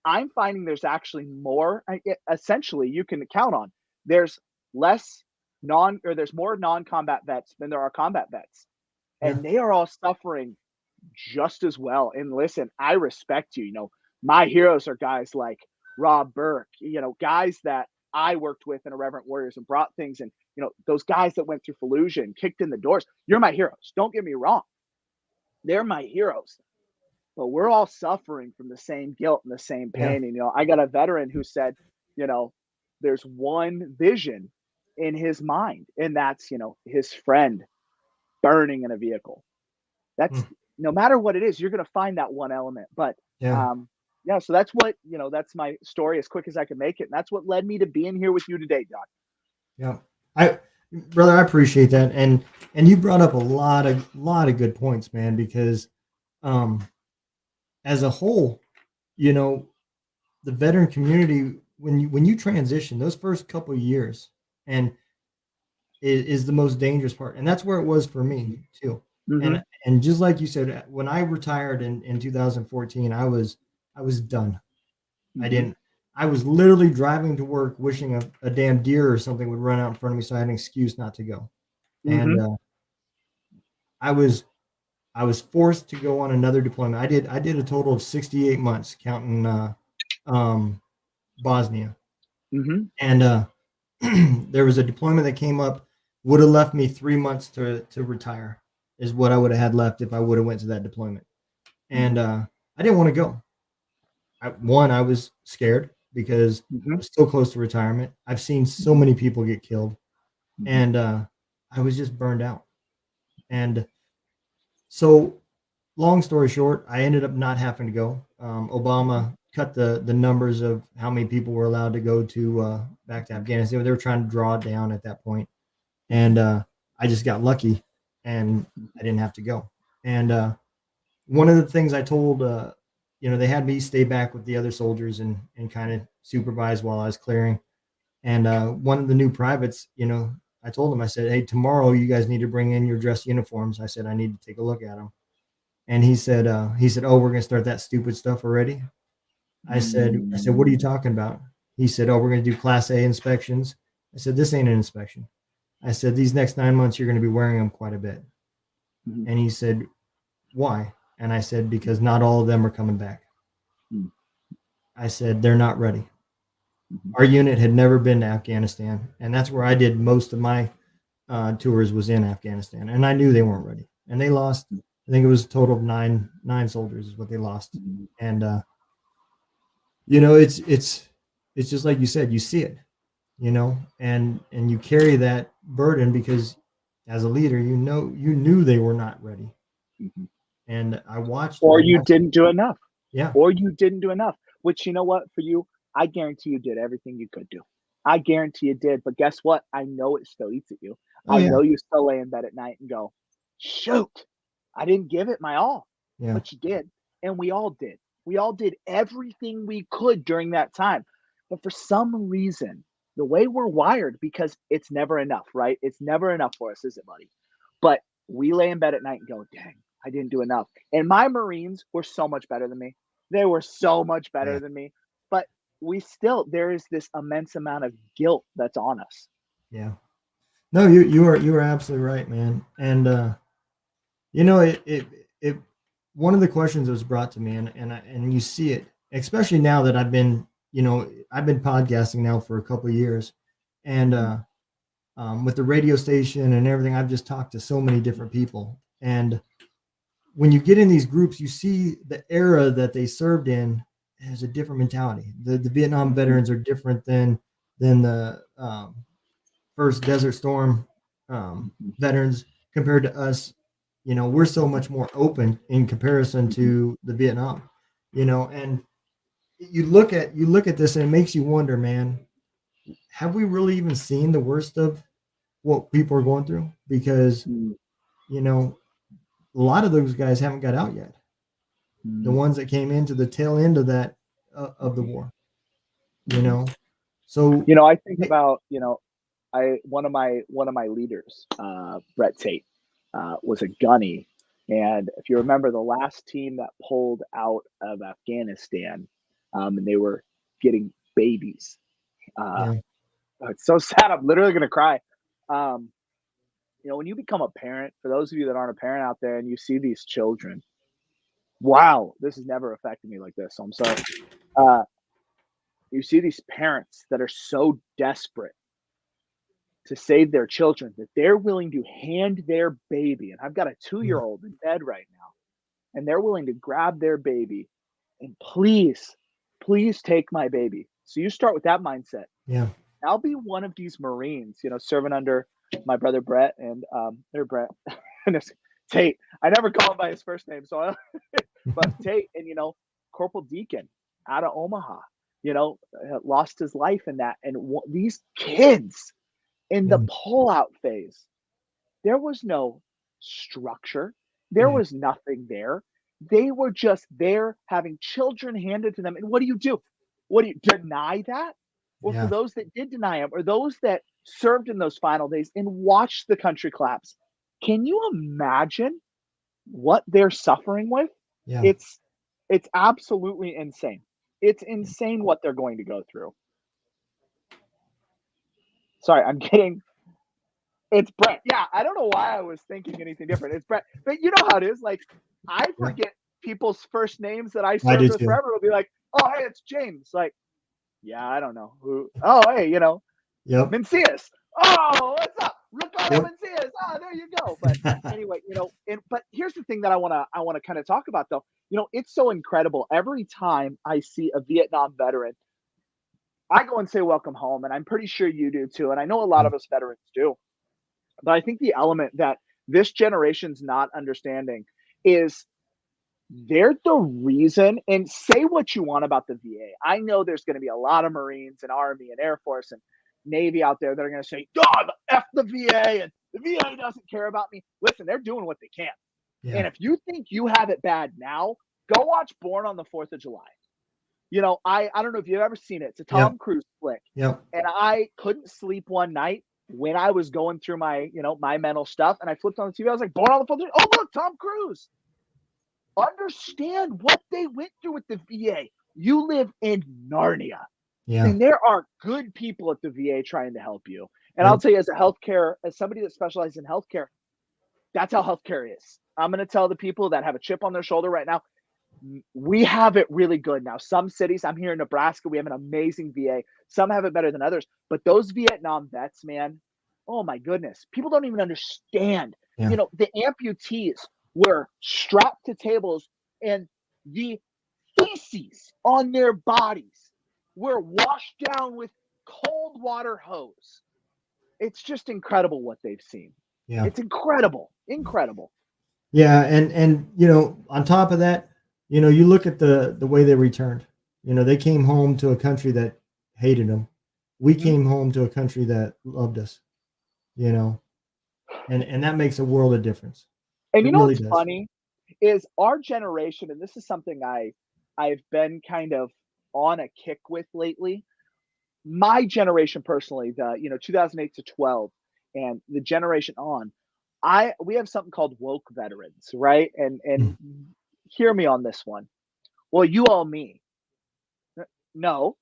I'm finding there's actually more, essentially, you can count on. There's less there's more non combat vets than there are combat vets. Yeah. And they are all suffering just as well. And listen, I respect you. My heroes are guys like Rob Burke, guys that I worked with in Irreverent Warriors and brought things. And, those guys that went through Fallujah and kicked in the doors. You're my heroes. Don't get me wrong. They're my heroes, but we're all suffering from the same guilt and the same Yeah. pain. And, I got a veteran who said, you know, there's one vision in his mind, and that's, his friend burning in a vehicle. That's Mm. no matter what it is, you're going to find that one element. But, Yeah. um, yeah, so that's what, that's my story as quick as I can make it. And that's what led me to being here with you today, Doc. Yeah. I Brother, I appreciate that. And you brought up a lot of good points, man, because um as a whole, you know, the veteran community, when you transition those first couple of years, and is the most dangerous part, and that's where it was for me too. Mm-hmm. And just like you said, when I retired in 2014, I was done. I Mm-hmm. didn't. I was literally driving to work, wishing a damn deer or something would run out in front of me, so I had an excuse not to go. And Mm-hmm. I was I was forced to go on another deployment. I did a total of 68 months, counting um, Bosnia. Mm-hmm. And there was a deployment that came up, would have left me 3 months to retire, is what I would have had left if I would have went to that deployment. And I didn't want to go. I was scared because I Mm-hmm. was so close to retirement. I've seen so many people get killed, Mm-hmm. and I was just burned out. And so, long story short, I ended up not having to go. Obama cut the numbers of how many people were allowed to go to back to Afghanistan. They were trying to draw it down at that point, and I just got lucky, and I didn't have to go. And one of the things I told, they had me stay back with the other soldiers and kind of supervise while I was clearing. And one of the new privates, I told him, I said, "Hey, tomorrow you guys need to bring in your dress uniforms." I said, "I need to take a look at them." And he said, "Oh, we're gonna start that stupid stuff already." I said, "What are you talking about?" He said, "Oh, we're gonna do Class A inspections." I said, "This ain't an inspection." I said, "These next 9 months, you're gonna be wearing them quite a bit." Mm-hmm. And he said, "Why?" And I said, "Because not all of them are coming back." I said, "They're not ready." Mm-hmm. Our unit had never been to Afghanistan, and that's where I did most of my tours, was in Afghanistan, and I knew they weren't ready. And they lost. I think it was a total of nine soldiers is what they lost. And it's just like you said, you see it, and you carry that burden because as a leader, you knew they were not ready, Mm-hmm. and I watched it. Or you didn't do enough. Yeah, Or you didn't do enough, which, you know what, for you, I guarantee you did everything you could do. I guarantee you did. But guess what? I know it still eats at you. oh I yeah, know you still lay in bed at night and go, shoot, I didn't give it my all. yeah, But you did. And we all did. We all did everything we could during that time. But for some reason, the way we're wired, because it's never enough, right? It's never enough for us, is it, buddy? But we lay in bed at night and go, dang, I didn't do enough. And my Marines were so much better than me. They were so much better yeah, than me. But there is this immense amount of guilt that's on us. yeah. No, you are absolutely right, man. And it one of the questions that was brought to me, and you see it, especially now that I've been podcasting now for a couple of years, and with the radio station and everything, I've just talked to so many different people. And when you get in these groups, you see the era that they served in has a different mentality. The Vietnam veterans are different than the first Desert Storm veterans compared to us. We're so much more open in comparison to the Vietnam. And you look at this and it makes you wonder, man, have we really even seen the worst of what people are going through? Because you know a lot of those guys haven't got out yet. The ones that came into the tail end of that of the war. So I think about, I one of my leaders, Brett Tate, was a gunny, and if you remember the last team that pulled out of Afghanistan, and they were getting babies. Uh, yeah, it's so sad. I'm literally gonna cry. Um, when you become a parent, for those of you that aren't a parent out there, and you see these children, wow, this has never affected me like this. So I'm sorry. Uh, you see these parents that are so desperate to save their children that they're willing to hand their baby. And I've got a 2-year-old in bed right now, and they're willing to grab their baby and please, please take my baby. So you start with that mindset. yeah, I'll be one of these Marines, serving under my brother Brett and their Brett and it's Tate. I never call him by his first name, but Tate and Corporal Deacon out of Omaha, lost his life in that. And these kids in yeah, the pullout phase, there was no structure. There yeah, was nothing there. They were just there having children handed to them. And what do you do? What do you deny that? Or for yeah, those that did deny him, or those that served in those final days and watched the country collapse, can you imagine what they're suffering with? yeah. It's absolutely insane. It's insane what they're going to go through. Sorry, I'm getting it's Brett. Yeah, I don't know why I was thinking anything different. It's Brett. But you know how it is. Like, I Yeah. forget people's first names that I I served do with too. forever. It'll be like, oh, hey, it's James. Like, yeah, I don't know who. Oh, hey, Yep. Mencius. Oh, what's up? Ricardo Yep. Mencius. Oh, there you go. But anyway, but here's the thing that I wanna kind of talk about though. It's so incredible. Every time I see a Vietnam veteran, I go and say welcome home, and I'm pretty sure you do too. And I know a lot Yeah. of us veterans do. But I think the element that this generation's not understanding is they're the reason, and say what you want about the VA. I know there's going to be a lot of Marines and Army and Air Force and Navy out there that are going to say, "God, F the VA and the VA doesn't care about me." Listen, they're doing what they can. Yeah. And if you think you have it bad now, go watch Born on the 4th of July. I don't know if you've ever seen it. It's a Yep. Tom Cruise flick. Yep. And I couldn't sleep one night when I was going through my mental stuff. And I flipped on the TV. I was like, Born on the 4th. Oh, look, Tom Cruise. Understand what they went through with the VA. You live in Narnia. Yeah. And there are good people at the VA trying to help you. And I'll Yep. tell you, as somebody that specializes in healthcare, that's how healthcare is. I'm going to tell the people that have a chip on their shoulder right now, we have it really good now. Some cities, I'm here in Nebraska, we have an amazing VA. Some have it better than others. But those Vietnam vets, man, oh my goodness, people don't even understand. Yeah. The amputees were strapped to tables, and the feces on their bodies were washed down with cold water hose. It's just incredible what they've seen. Yeah. It's incredible, incredible. Yeah. And on top of that, you look at the way they returned. They came home to a country that hated them. We Mhm. came home to a country that loved us. You know, and that makes a world of difference. And It you know really what's does. funny is our generation, and this is something I've been kind of on a kick with lately. My generation personally, the 2008 to 12, and the generation on, we have something called woke veterans, right? And Mm. hear me on this one. Well, you owe me. No,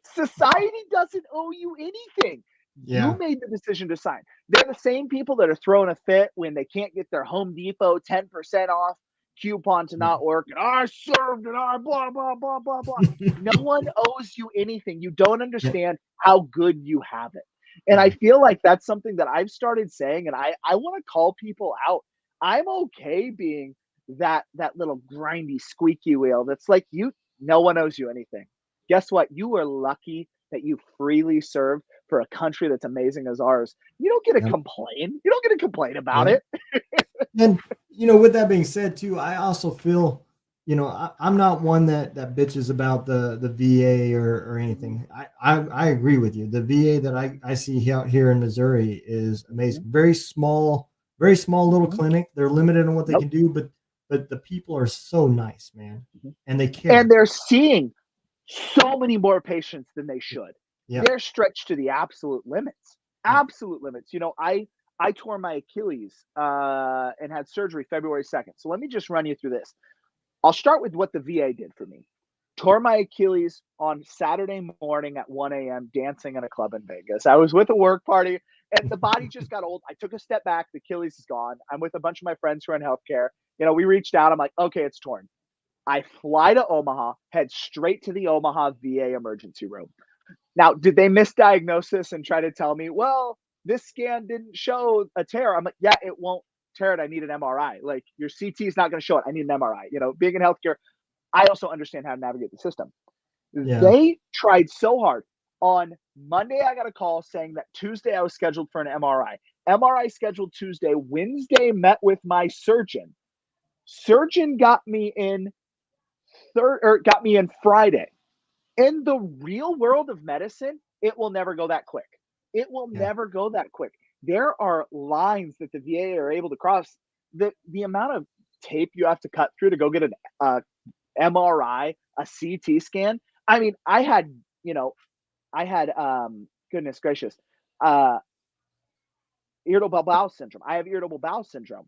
society doesn't owe you anything. You Yeah. made the decision to sign. They're the same people that are throwing a fit when they can't get their Home Depot 10% off coupon to Yeah. not work, and I served, and I blah, blah, blah, blah, blah. No one owes you anything. You don't Yeah. understand how good you have it. And I Yeah. feel like that's something that I've started saying, and I want to call people out. I'm okay being that little grindy squeaky wheel that's like, you no one owes you anything. Guess what? You are lucky that you freely served for a country that's amazing as ours. You don't get to Yeah. complain. You don't get to complain about Yeah. it. And with that being said, too, I also feel, I'm not one that bitches about the VA or Mhm, anything. I agree with you. The VA that I see out here in Missouri is amazing. mhm, Very small little mhm. clinic. They're limited on what they Nope. can do, but the people are so nice, man, Mhm. and they And care. they're seeing so many more patients than they should. Yeah. They're stretched to the absolute limits. Yeah. Absolute limits. I tore my Achilles and had surgery February 2nd. So let me just run you through this. I'll start with what the VA did for me. Tore my Achilles on Saturday morning at 1 a.m. dancing in a club in Vegas. I was with a work party and the body just got old. I took a step back. The Achilles is gone. I'm with a bunch of my friends who are in healthcare. We reached out. I'm like, okay, it's torn. I fly to Omaha, head straight to the Omaha VA emergency room. Now, did they misdiagnose this and try to tell me, well, this scan didn't show a tear? I'm like, yeah, it won't tear it. I need an MRI. Like, your CT is not going to show it. I need an MRI. Being in healthcare, I also understand how to navigate the system. Yeah. They tried so hard. On Monday, I got a call saying that Tuesday I was scheduled for an MRI. MRI scheduled Tuesday. Wednesday, met with my surgeon. Surgeon got me in Friday. In the real world of medicine, it will never go that quick. It will Yeah. never go that quick. There are lines that the VA are able to cross. The amount of tape you have to cut through to go get an MRI, a CT scan. I mean, I had goodness gracious, uh, irritable bowel syndrome. I have irritable bowel syndrome.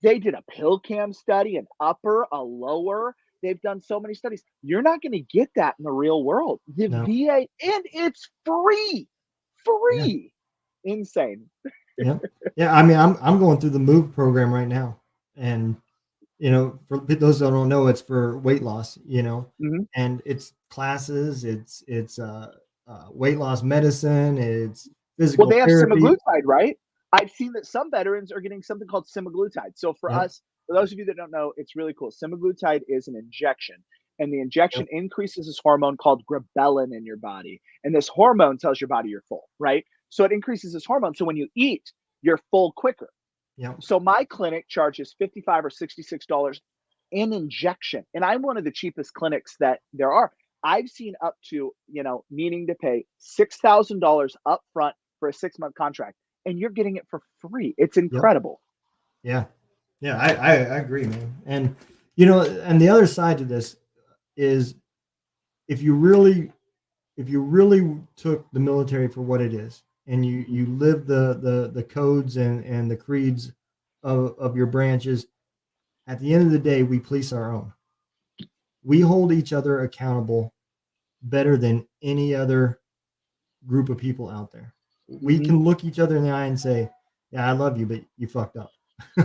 They did a pill cam study, an upper, a lower. They've done so many studies. You're not going to get that in the real world. The No. VA, and it's free, Yeah. free, insane. Yeah. Yeah. I mean, I'm going through the MOVE program right now, and for those that don't know, it's for weight loss, Mhm. and it's classes, it's weight loss medicine, it's Well, physical they have therapy. semaglutide, right? I've seen that some veterans are getting something called semaglutide. So Yep. for those of you that don't know, it's really cool. Semaglutide is an injection, and the Yep. injection increases this hormone called ghrelin in your body. And this hormone tells your body you're full, right? So it increases this hormone. So when you eat, you're full quicker. Yep. So my clinic charges 55 or $66 an injection, and I'm one of the cheapest clinics that there are. I've seen up to, needing to pay $6,000 up front for a 6-month contract, and you're getting it for free. It's Yep. incredible. Yeah. Yeah. I agree, man. And and the other side to this is, if you really took the military for what it is, and Mhm, you live the codes and the creeds of your branches, at the end of the day, we police our own. We hold each other accountable better than any other group of people out there. We mhm. can look each other in the eye and say, "Yeah, I love you, but you fucked up."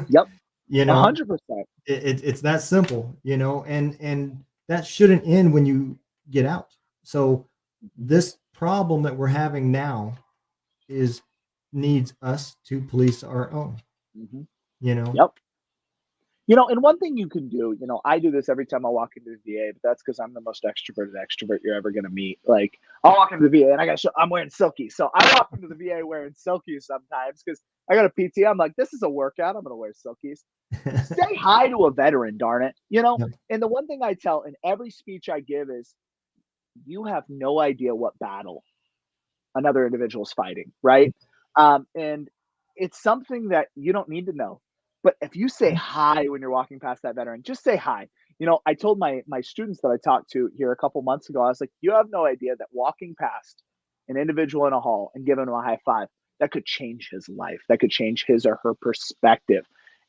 Yep, you know, 100%. it's that simple. And that shouldn't end when you get out. So Mhm, this problem that we're having now is needs us to police our own. mhm. You know, Yep. And one thing you can do, I do this every time I walk into the VA, but that's because I'm the most extroverted extrovert you're ever gonna meet. Like, I'll walk into the VA and I'm wearing silky. So I walk into the VA wearing silkies sometimes because I got a PT. I'm like, this is a workout. I'm gonna wear silkies. Say hi to a veteran, darn it. yeah, And the one thing I tell in every speech I give is, you have no idea what battle another individual is fighting, right? And it's something that you don't need to know. But if you say yeah, hi when you're walking past that veteran, just say hi. I told my students that I talked to here a couple months ago, I was like, you have no idea that walking past an individual in a hall and giving him a high five, that could change his life. That could change his or her perspective.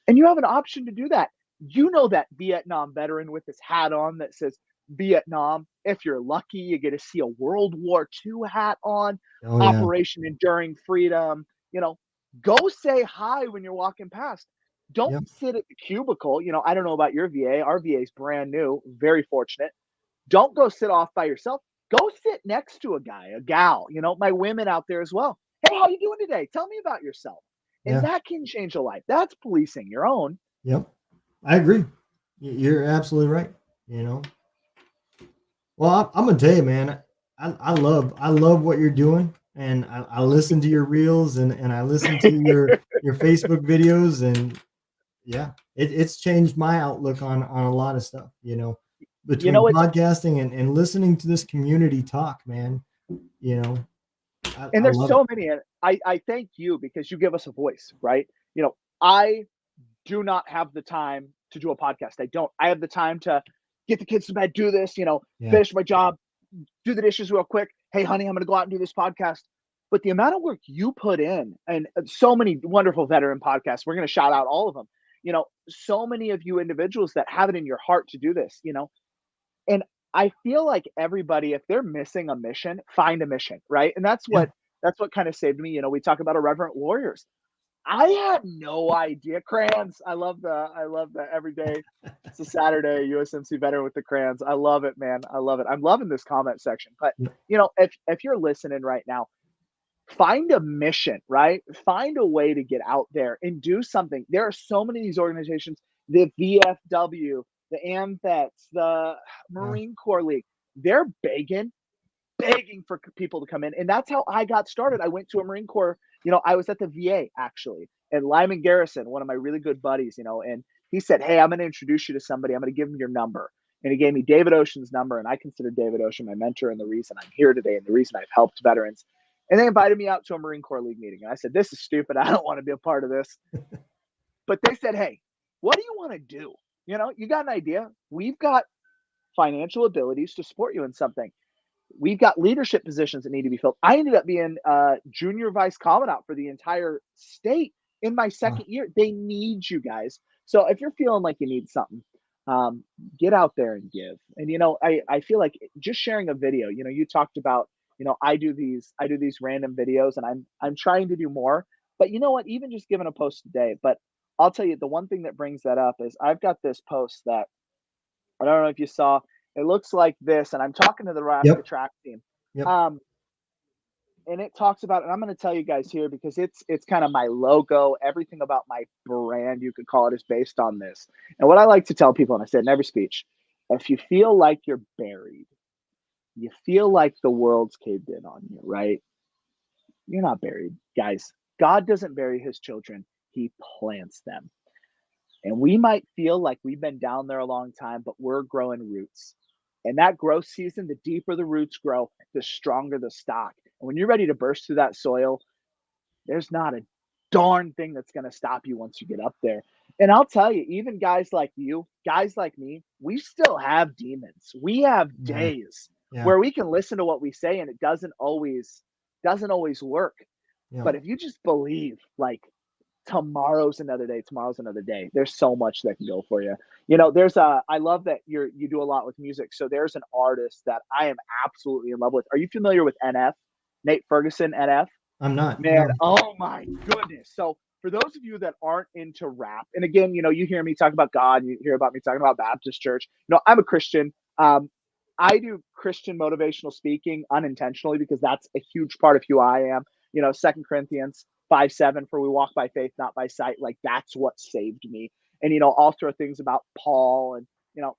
And you have an option to do that. That Vietnam veteran with his hat on that says Vietnam. If you're lucky, you get to see a World War II hat on. oh yeah, Operation Enduring Freedom. You know, go say hi when you're walking past. Don't Yep. sit at the cubicle. I don't know about your VA. Our VA is brand new, very fortunate. Don't go sit off by yourself. Go sit next to a guy, a gal, my women out there as well. Hey, how you doing today? Tell me about yourself. And Yeah. that can change a life. That's policing your own. Yep. I agree. You're absolutely right. You know. Well, I'm gonna tell you, man. I love what you're doing, and I listen to your reels and I listen to your Facebook videos, and yeah, it's changed my outlook on a lot of stuff. You Between know, it's podcasting and listening to this community talk, man. You know, I and there's love it. so many. And I thank you because you give us a voice, right? I do not have the time to do a podcast. I don't. I have the time to get the kids to bed, do this, Yeah, finish my job, do the dishes real quick. Hey, honey, I'm going to go out and do this podcast. But the amount of work you put in, and so many wonderful veteran podcasts, we're going to shout out all of them. So many of you individuals that have it in your heart to do this, and I feel like everybody, if they're missing a mission, find a mission, right? And yeah, that's what kind of saved me. We talk about irreverent warriors. I had no idea. Crayons. I love the every day. It's a Saturday, USMC veteran with the crayons. I love it, man. I love it. I'm loving this comment section. But yeah, if you're listening right now, find a mission, right? Find a way to get out there and do something. There are so many of these organizations, the VFW, the AMVETS, the yeah, Marine Corps League. They're begging for people to come in. And that's how I got started. I went to a Marine Corps, I was at the VA actually, and Lyman Garrison, one of my really good buddies, and he said, hey, I'm going to introduce you to somebody. I'm going to give him your number. And he gave me David Ocean's number. And I consider David Ocean my mentor and the reason I'm here today and the reason I've helped veterans. And they invited me out to a Marine Corps League meeting. And I said, this is stupid. I don't want to be a part of this. But they said, hey, what do you want to do? You got an idea. We've got financial abilities to support you in something. We've got leadership positions that need to be filled. I ended up being junior vice commandant for the entire state in my wow, second year. They need you guys. So if you're feeling like you need something, get out there and give. And I feel like just sharing a video. You talked about I do these random videos, and I'm trying to do more. But you know what? Even just giving a post today. But I'll tell you, the one thing that brings that up is I've got this post that I don't know if you saw. It looks like this, and I'm talking to the Nebraska yep, track team. yep, Um, and it talks about, and I'm going to tell you guys here because it's kind of my logo. Everything about my brand, you could call it, is based on this. And what I like to tell people, and I said in every speech, if you feel like you're buried, you feel like the world's caved in on you, right? You're not buried, guys. God doesn't bury his children; he plants them. And we might feel like we've been down there a long time, but we're growing roots. And that growth season, the deeper the roots grow, the stronger the stock. And when you're ready to burst through that soil, there's not a darn thing that's going to stop you once you get up there. And I'll tell you, even guys like you, guys like me, we still have demons. We have yeah, days yeah, where we can listen to what we say and it doesn't always work. yeah. But if you just believe, like, tomorrow's another day, tomorrow's another day, there's so much that can go for you. There's a I love that you do a lot with music. So there's an artist that I am absolutely in love with. Are you familiar with NF? Nate Ferguson, NF? I'm not. Man, No. oh my goodness. So for those of you that aren't into rap, and again, you hear me talk about God, you hear about me talking about Baptist church. I'm a Christian. I do Christian motivational speaking unintentionally because that's a huge part of who I am. 2 Corinthians 5:7, for we walk by faith, not by sight. Like, that's what saved me. And I'll throw things about Paul and you know,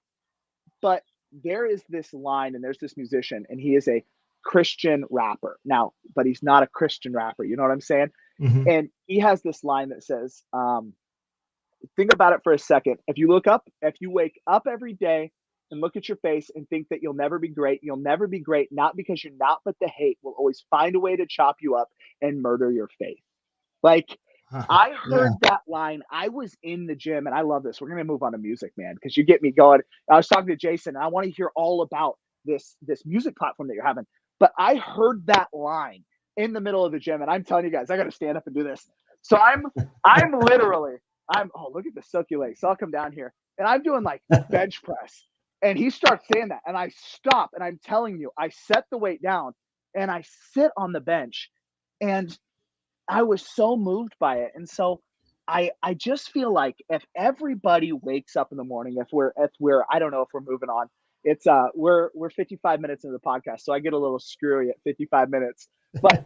but there is this line, and there's this musician, and he is a Christian rapper now, but he's not a Christian rapper. You know what I'm saying? Hmm. And he has this line that says, think about it for a second. If you wake up every day and look at your face and think that you'll never be great, you'll never be great, not because you're not, but the hate will always find a way to chop you up and murder your faith. Like, I Yeah. heard that line. I was in the gym, and I love this. We're gonna move on to music, man, because you get me going. I was talking to Jason, and I want to hear all about this music platform that you're having. But I heard that line in the middle of the gym, and I'm telling you guys, I got to stand up and do this. So I'm literally oh, look at the silky legs. So I'll come down here, and I'm doing like bench press, and he starts saying that, and I stop, and I'm telling you, I set the weight down, and I sit on the bench, and I was so moved by it. And so I just feel like if everybody wakes up in the morning, if we're I don't know if we're moving on. It's we're 55 minutes into the podcast, so I get a little screwy at 55 minutes. But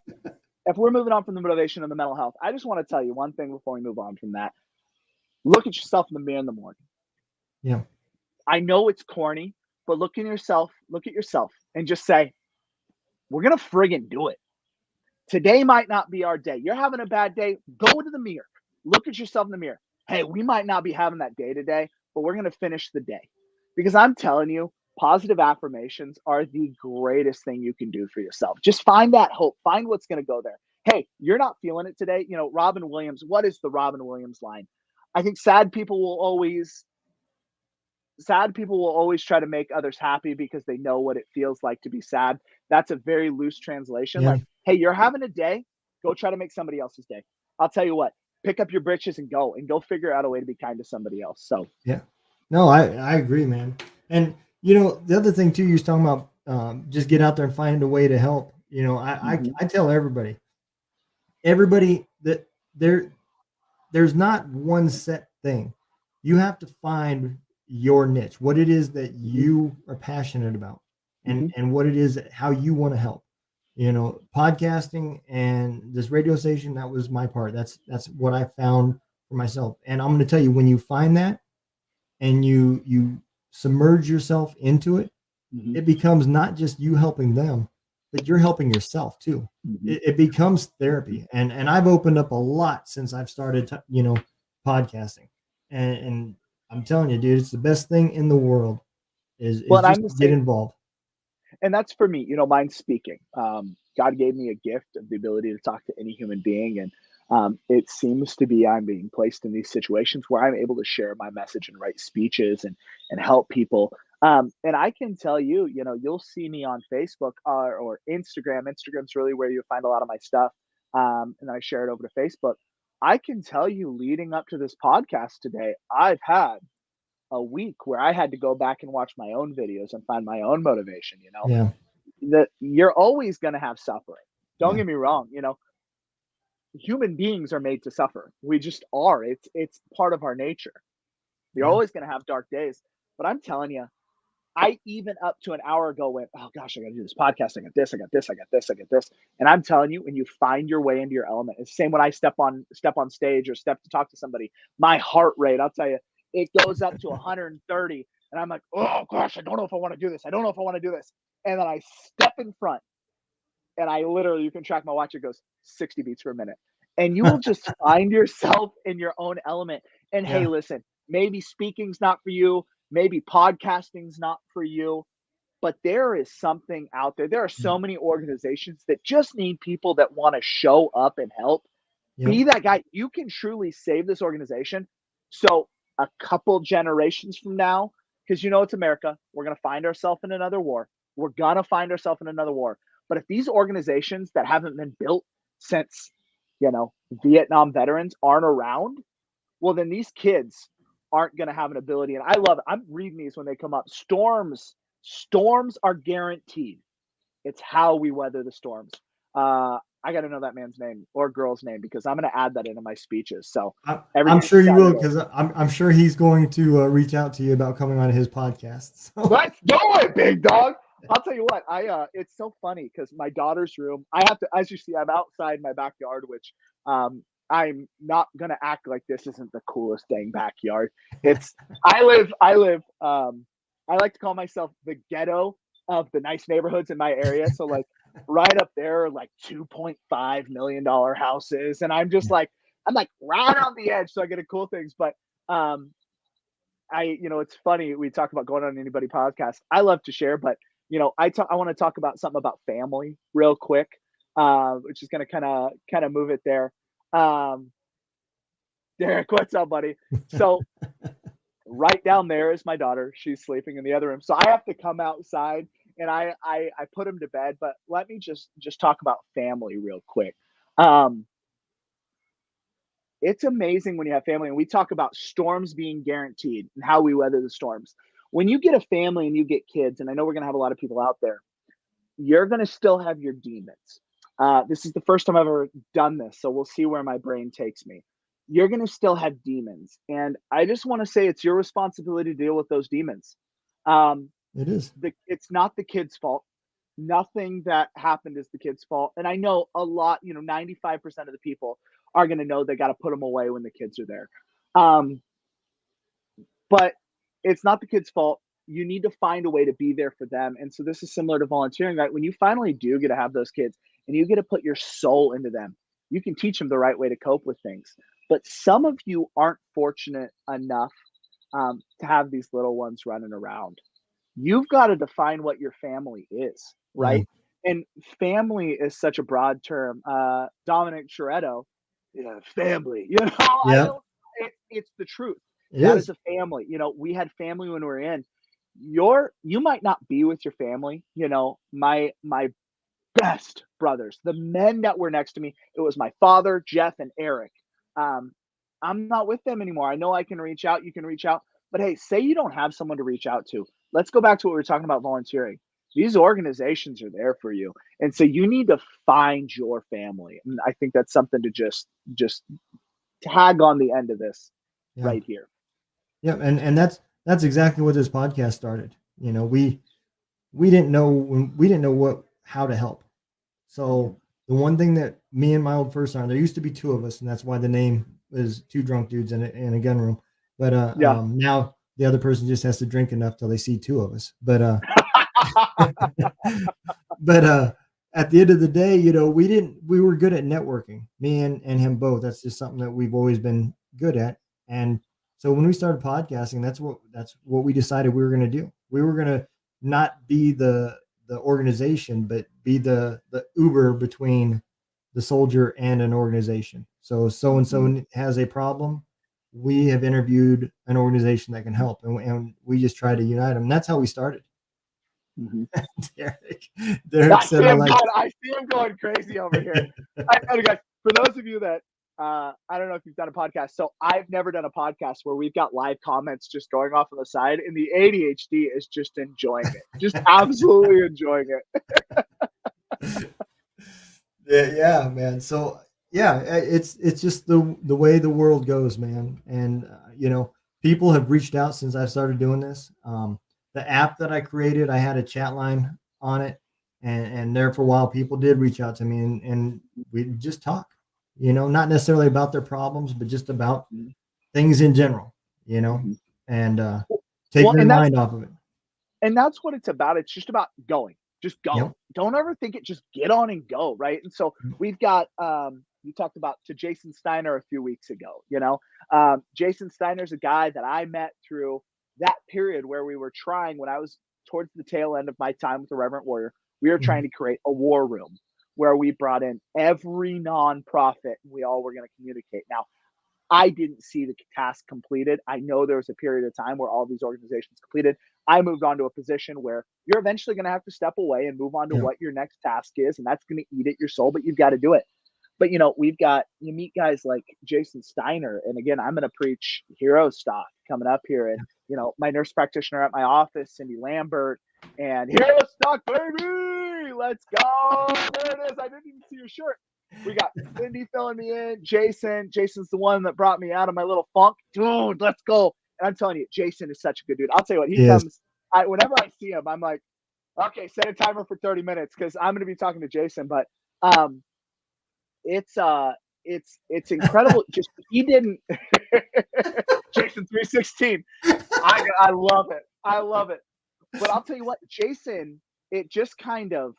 if we're moving on from the motivation and the mental health, I just want to tell you one thing before we move on from that. Look at yourself in the mirror in the morning. Yeah. I know it's corny, but look at yourself and just say, we're gonna friggin' do it. Today might not be our day. You're having a bad day. Go to the mirror. Look at yourself in the mirror. Hey, we might not be having that day today, but we're going to finish the day. Because I'm telling you, positive affirmations are the greatest thing you can do for yourself. Just find that hope. Find what's going to go there. Hey, you're not feeling it today. You know, Robin Williams, what is the Robin Williams line? I think sad people will always try to make others happy because they know what it feels like to be sad. That's a very loose translation. Yeah. Like, hey, you're having a day, go try to make somebody else's day. I'll tell you what, pick up your britches and go figure out a way to be kind to somebody else. So, Yeah. No, I agree, man. And you know, the other thing too, you're talking about just get out there and find a way to help. You know, mhm, I tell everybody that there's not one set thing. You have to find your niche, what it is that mhm, you are passionate about, mhm, and what it is that how you want to help. You know, podcasting and this radio station, that was my part. That's what I found for myself. And I'm going to tell you, when you find that and you submerge yourself into it, mhm, it becomes not just you helping them, but you're helping yourself too. mhm, It becomes mhm. therapy, and I've opened up a lot since I've started, podcasting, and I'm telling you, dude, it's the best thing in the world. Well, Is and just I'm the get same. involved. And that's for me, mine's speaking. God gave me a gift of the ability to talk to any human being. And it seems to be I'm being placed in these situations where I'm able to share my message and write speeches and help people. And I can tell you, you'll see me on Facebook or Instagram. Instagram's really where you'll find a lot of my stuff. And I share it over to Facebook. I can tell you, leading up to this podcast today, I've had a week where I had to go back and watch my own videos and find my own motivation. Yeah, That you're always going to have suffering. Don't yeah, get me wrong. Human beings are made to suffer. We just are. It's part of our nature. You're yeah, always going to have dark days. But I'm telling you, I even up to an hour ago went, oh gosh, I got to do this podcast. I got this. I got this. I got this. I got this. And I'm telling you, when you find your way into your element, it's the same when I step on stage or step to talk to somebody. My heart rate, I'll tell you, it goes up to 130, and I'm like, oh gosh, I don't know if I want to do this. I don't know if I want to do this. And then I step in front, and I literally, you can track my watch. It goes 60 beats per minute, and you will just find yourself in your own element. And hey, yeah, listen, maybe speaking's not for you. Maybe podcasting's not for you, but there is something out there. There are yeah, so many organizations that just need people that want to show up and help. yep, Be that guy. You can truly save this organization. So a couple generations from now, because it's America, we're going to find ourselves in another war. We're going to find ourselves in another war. But if these organizations that haven't been built since, Vietnam veterans aren't around, well, then these kids aren't going to have an ability. And I love it. I'm reading these when they come up. Storms are guaranteed. It's how we weather the storms. I got to know that man's name or girl's name because I'm going to add that into my speeches. So I'm every sure you will, Saturday, because I'm sure he's going to reach out to you about coming on his podcast. So let's do it, big dog. I'll tell you what, it's so funny because my daughter's room, I have to, as you see, I'm outside my backyard, which I'm not gonna act like this isn't the coolest dang backyard. It's I like to call myself the ghetto of the nice neighborhoods in my area. So like right up there are like $2.5 million houses. And I'm like right on the edge, so I get to cool things. But um it's funny. We talk about going on anybody podcast. I love to share, but I want to talk about something about family real quick, which is going to kind of move it there. Um, Derek, what's up, buddy? So right down there is my daughter. She's sleeping in the other room, so I have to come outside and I put him to bed. But let me just talk about family real quick. Um, It's amazing when you have family, and we talk about storms being guaranteed and how we weather the storms. When you get a family and you get kids, and I know we're going to have a lot of people out there, you're going to still have your demons. This is the first time I've ever done this, so we'll see where my brain takes me. you're going to still have demons. And I just want to say it's your responsibility to deal with those demons. Um, It is. it's not the kid's fault. Nothing that happened is the kid's fault. And I know a lot, 95% of the people are going to know they got to put them away when the kids are there. Um, but it's not the kid's fault. You need to find a way to be there for them. And so this is similar to volunteering, right? When you finally do get to have those kids and you get to put your soul into them, you can teach them the right way to cope with things. But some of you aren't fortunate enough to have these little ones running around. You've got to define what your family is, Yeah. right? And family is such a broad term. Dominic Toretto, family. I Yeah. don't. It's the truth. It That is is. a family. We had family when we were in. You might not be with your family. My best brothers, the men that were next to me. It was my father, Jeff, and Eric. Um, I'm not with them anymore. I know I can reach out. You can reach out. But hey, say you don't have someone to reach out to. Let's go back to what we were talking about volunteering. These organizations are there for you. And so you need to find your family. And I think that's something to just tag on the end of this Yeah. right here. Yeah. And that's exactly what this podcast started. We didn't know how to help. Mhm. So the one thing that me and my old first sergeant, there used to be two of us, and that's why the name is Two Drunk Dudes in a gun room. But Yeah. now the other person just has to drink enough till they see two of us. But but at the end of the day, we were good at networking, me and him both. That's just something that we've always been good at. And so when we started podcasting, that's what we decided we were going to do. We were going to not be the organization, but be the Uber between the soldier and an organization. So and Mhm. so has a problem. We have interviewed an organization that can help, and we just try to unite them. And that's how we started. Mhm. Derek, Derek said, "I like." I see him going crazy over here. I tell you guys, for those of you that I don't know if you've done a podcast. So I've never done a podcast where we've got live comments just going off on the side, and the ADHD is just enjoying it, just absolutely enjoying it. Yeah, man. So yeah, it's just the way the world goes, man. And people have reached out since I started doing this. The app that I created, I had a chat line on it, and there for a while, people did reach out to me, and we just talk. Not necessarily about their problems, but just about Mhm, things in general. You know, mhm. and take Well, their mind off of it. and that's what it's about. It's just about going. Just go. Yep. Don't ever think it. Just get on and go. Right. And so we've got. You talked about to Jason Steiner a few weeks ago. Jason Steiner's a guy that I met through that period where we were trying when I was towards the tail end of my time with the Reverent Warrior. We were trying Mhm. to create a war room where we brought in every nonprofit. And we all were going to communicate. Now, I didn't see the task completed. I know there was a period of time where all these organizations completed. I moved on to a position where you're eventually going to have to step away and move on to Yep. what your next task is, and that's going to eat at your soul, but you've got to do it. But you meet guys like Jason Steiner, and again, I'm going to preach hero stuff coming up here, and my nurse practitioner at my office, Cindy Lambert, and hero stock, baby, let's go. There it is. I didn't even see your shirt. We got Cindy filling me in. Jason's the one that brought me out of my little funk. Dude, let's go. And I'm telling you, Jason is such a good dude. I'll tell you what, he Yes. comes. Whenever I see him, I'm like, okay, set a timer for 30 minutes because I'm going to be talking to Jason. But um, it's it's incredible. Just he didn't Jason 316. I love it. I love it. But I'll tell you what, Jason, it just kind of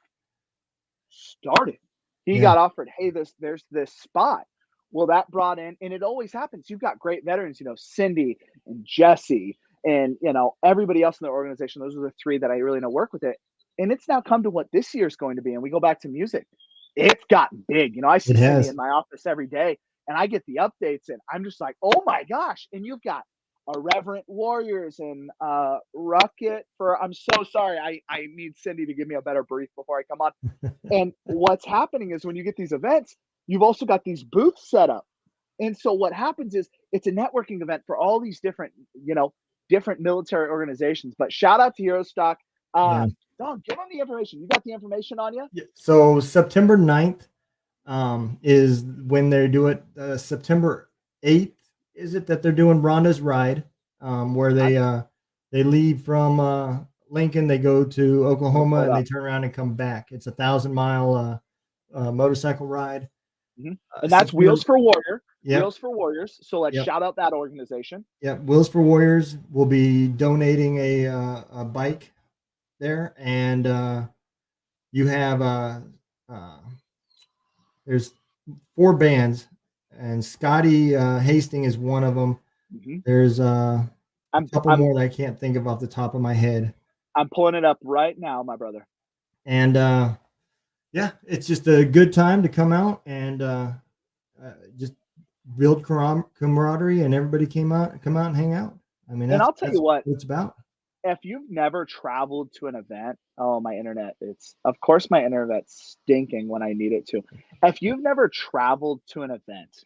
started. He Yeah. got offered, hey, there's this spot. Well, that brought in, and it always happens. You've got great veterans, Cindy and Jesse, and everybody else in the organization. Those are the three that I really know work with it. And it's now come to what this year is going to be. And we go back to music. It's gotten big. I It see Cindy in has. my office every day, and I get the updates, and I'm just like, oh my gosh! And you've got Irreverent Warriors and Rucket for. I'm so sorry. I need Cindy to give me a better brief before I come on. And what's happening is when you get these events, you've also got these booths set up. And so what happens is it's a networking event for all these different military organizations. But shout out to Hero Stock. Yeah. Don, give them the information. You got the information on you? Yeah. So September 9th is when they do it. September 8th, is it, that they're doing Rhonda's Ride, where they leave from Lincoln, they go to Oklahoma, and they turn around and come back. It's 1,000-mile motorcycle ride. And that's September, Wheels for Warrior. yep, Wheels for Warriors. So let's yep, shout out that organization. yep. Wheels for Warriors will be donating a bike there, and you have there's 4 bands, and Scotty Hastings is one of them. There's a couple more that I can't think of off the top of my head. I'm pulling it up right now, my brother. And yeah, it's just a good time to come out and just build camaraderie, and everybody come out and hang out. I mean, And I'll tell you what it's about. If you've never traveled to an event, oh, my internet, of course my internet's stinking when I need it to. If you've never traveled to an event,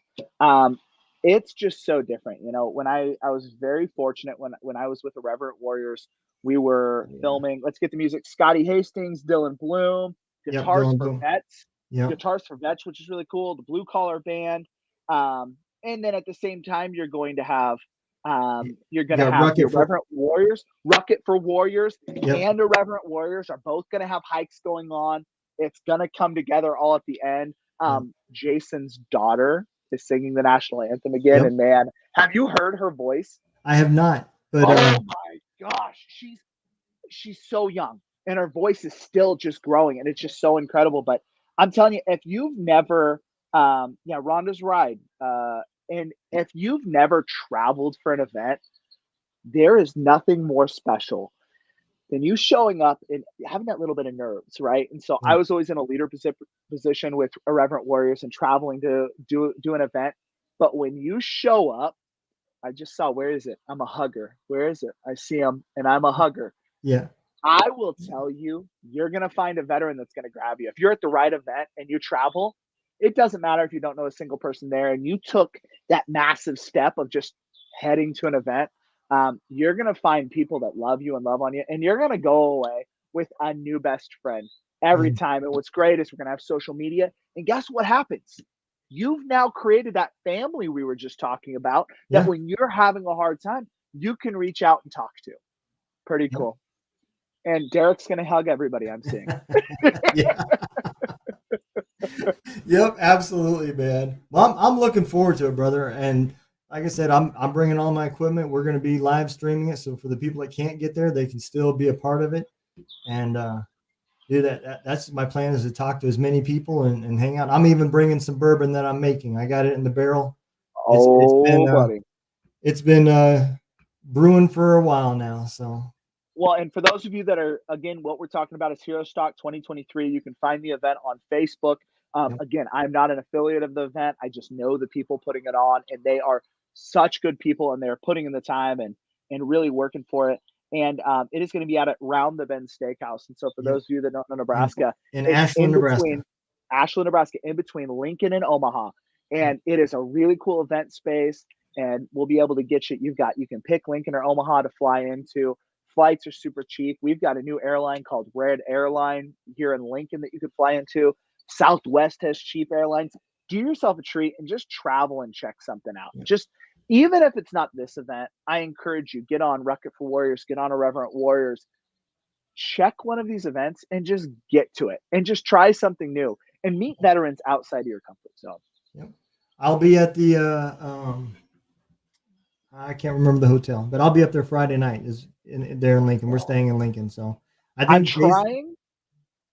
it's just so different. When I was very fortunate when I was with the Irreverent Warriors, we were filming. Let's get the music. Scotty Hastings, Dylan Bloom, guitars for vets, which is really cool. The Blue Collar Band, and then at the same time, you're going to have the Irreverent Warriors, Rucket for Warriors, and Irreverent Warriors are both going to have hikes going on. It's going to come together all at the end. Jason's daughter is singing the national anthem again, and man, have you heard her voice? I have not, but oh my gosh, she's so young, and her voice is still just growing, and it's just so incredible. But I'm telling you, if you've never, Rhonda's Ride, and if you've never traveled for an event, there is nothing more special than you showing up and having that little bit of nerves, right? And so I was always in a leader position with Irreverent Warriors and traveling to do an event. But when you show up, I just saw, where is it? I'm a hugger. Where is it? I see him, and I'm a hugger. Yeah. I will tell you, you're going to find a veteran that's going to grab you. If you're at the right event and you travel, it doesn't matter if you don't know a single person there and you took that massive step of just heading to an event. You're going to find people that love you and love on you, and you're going to go away with a new best friend every time. And what's great is we're going to have social media. And guess what happens? You've now created that family we were just talking about, that when you're having a hard time, you can reach out and talk to. Pretty cool. And Derek's going to hug everybody I'm seeing. Yep, absolutely, man. Well, I'm looking forward to it, brother. And like I said, I'm bringing all my equipment. We're going to be live streaming it, so for the people that can't get there, they can still be a part of it. And do that. That's my plan, is to talk to as many people and hang out. I'm even bringing some bourbon that I'm making. I got it in the barrel. It's been brewing for a while now. So. Well, and for those of you that are, again, what we're talking about is Hero Stock 2023. You can find the event on Facebook. Again, I'm not an affiliate of the event. I just know the people putting it on, and they are such good people, and they're putting in the time and really working for it. And it is going to be out at Round the Bend Steakhouse. And so for those of you that don't know Nebraska, in Ashland, Nebraska, in between Lincoln and Omaha. And it is a really cool event space, and we'll be able to get you. You can pick Lincoln or Omaha to fly into. Flights are super cheap. We've got a new airline called Red Airline here in Lincoln that you could fly into. Southwest has cheap airlines. Do yourself a treat and just travel and check something out. Just, even if it's not this event, I encourage you, get on Rucket for Warriors, get on Irreverent Warriors, check one of these events and just get to it and just try something new and meet veterans outside of your comfort zone. Yep. I'll be at the I can't remember the hotel, but I'll be up there Friday night. There in Lincoln. We're staying in Lincoln, so I'm trying.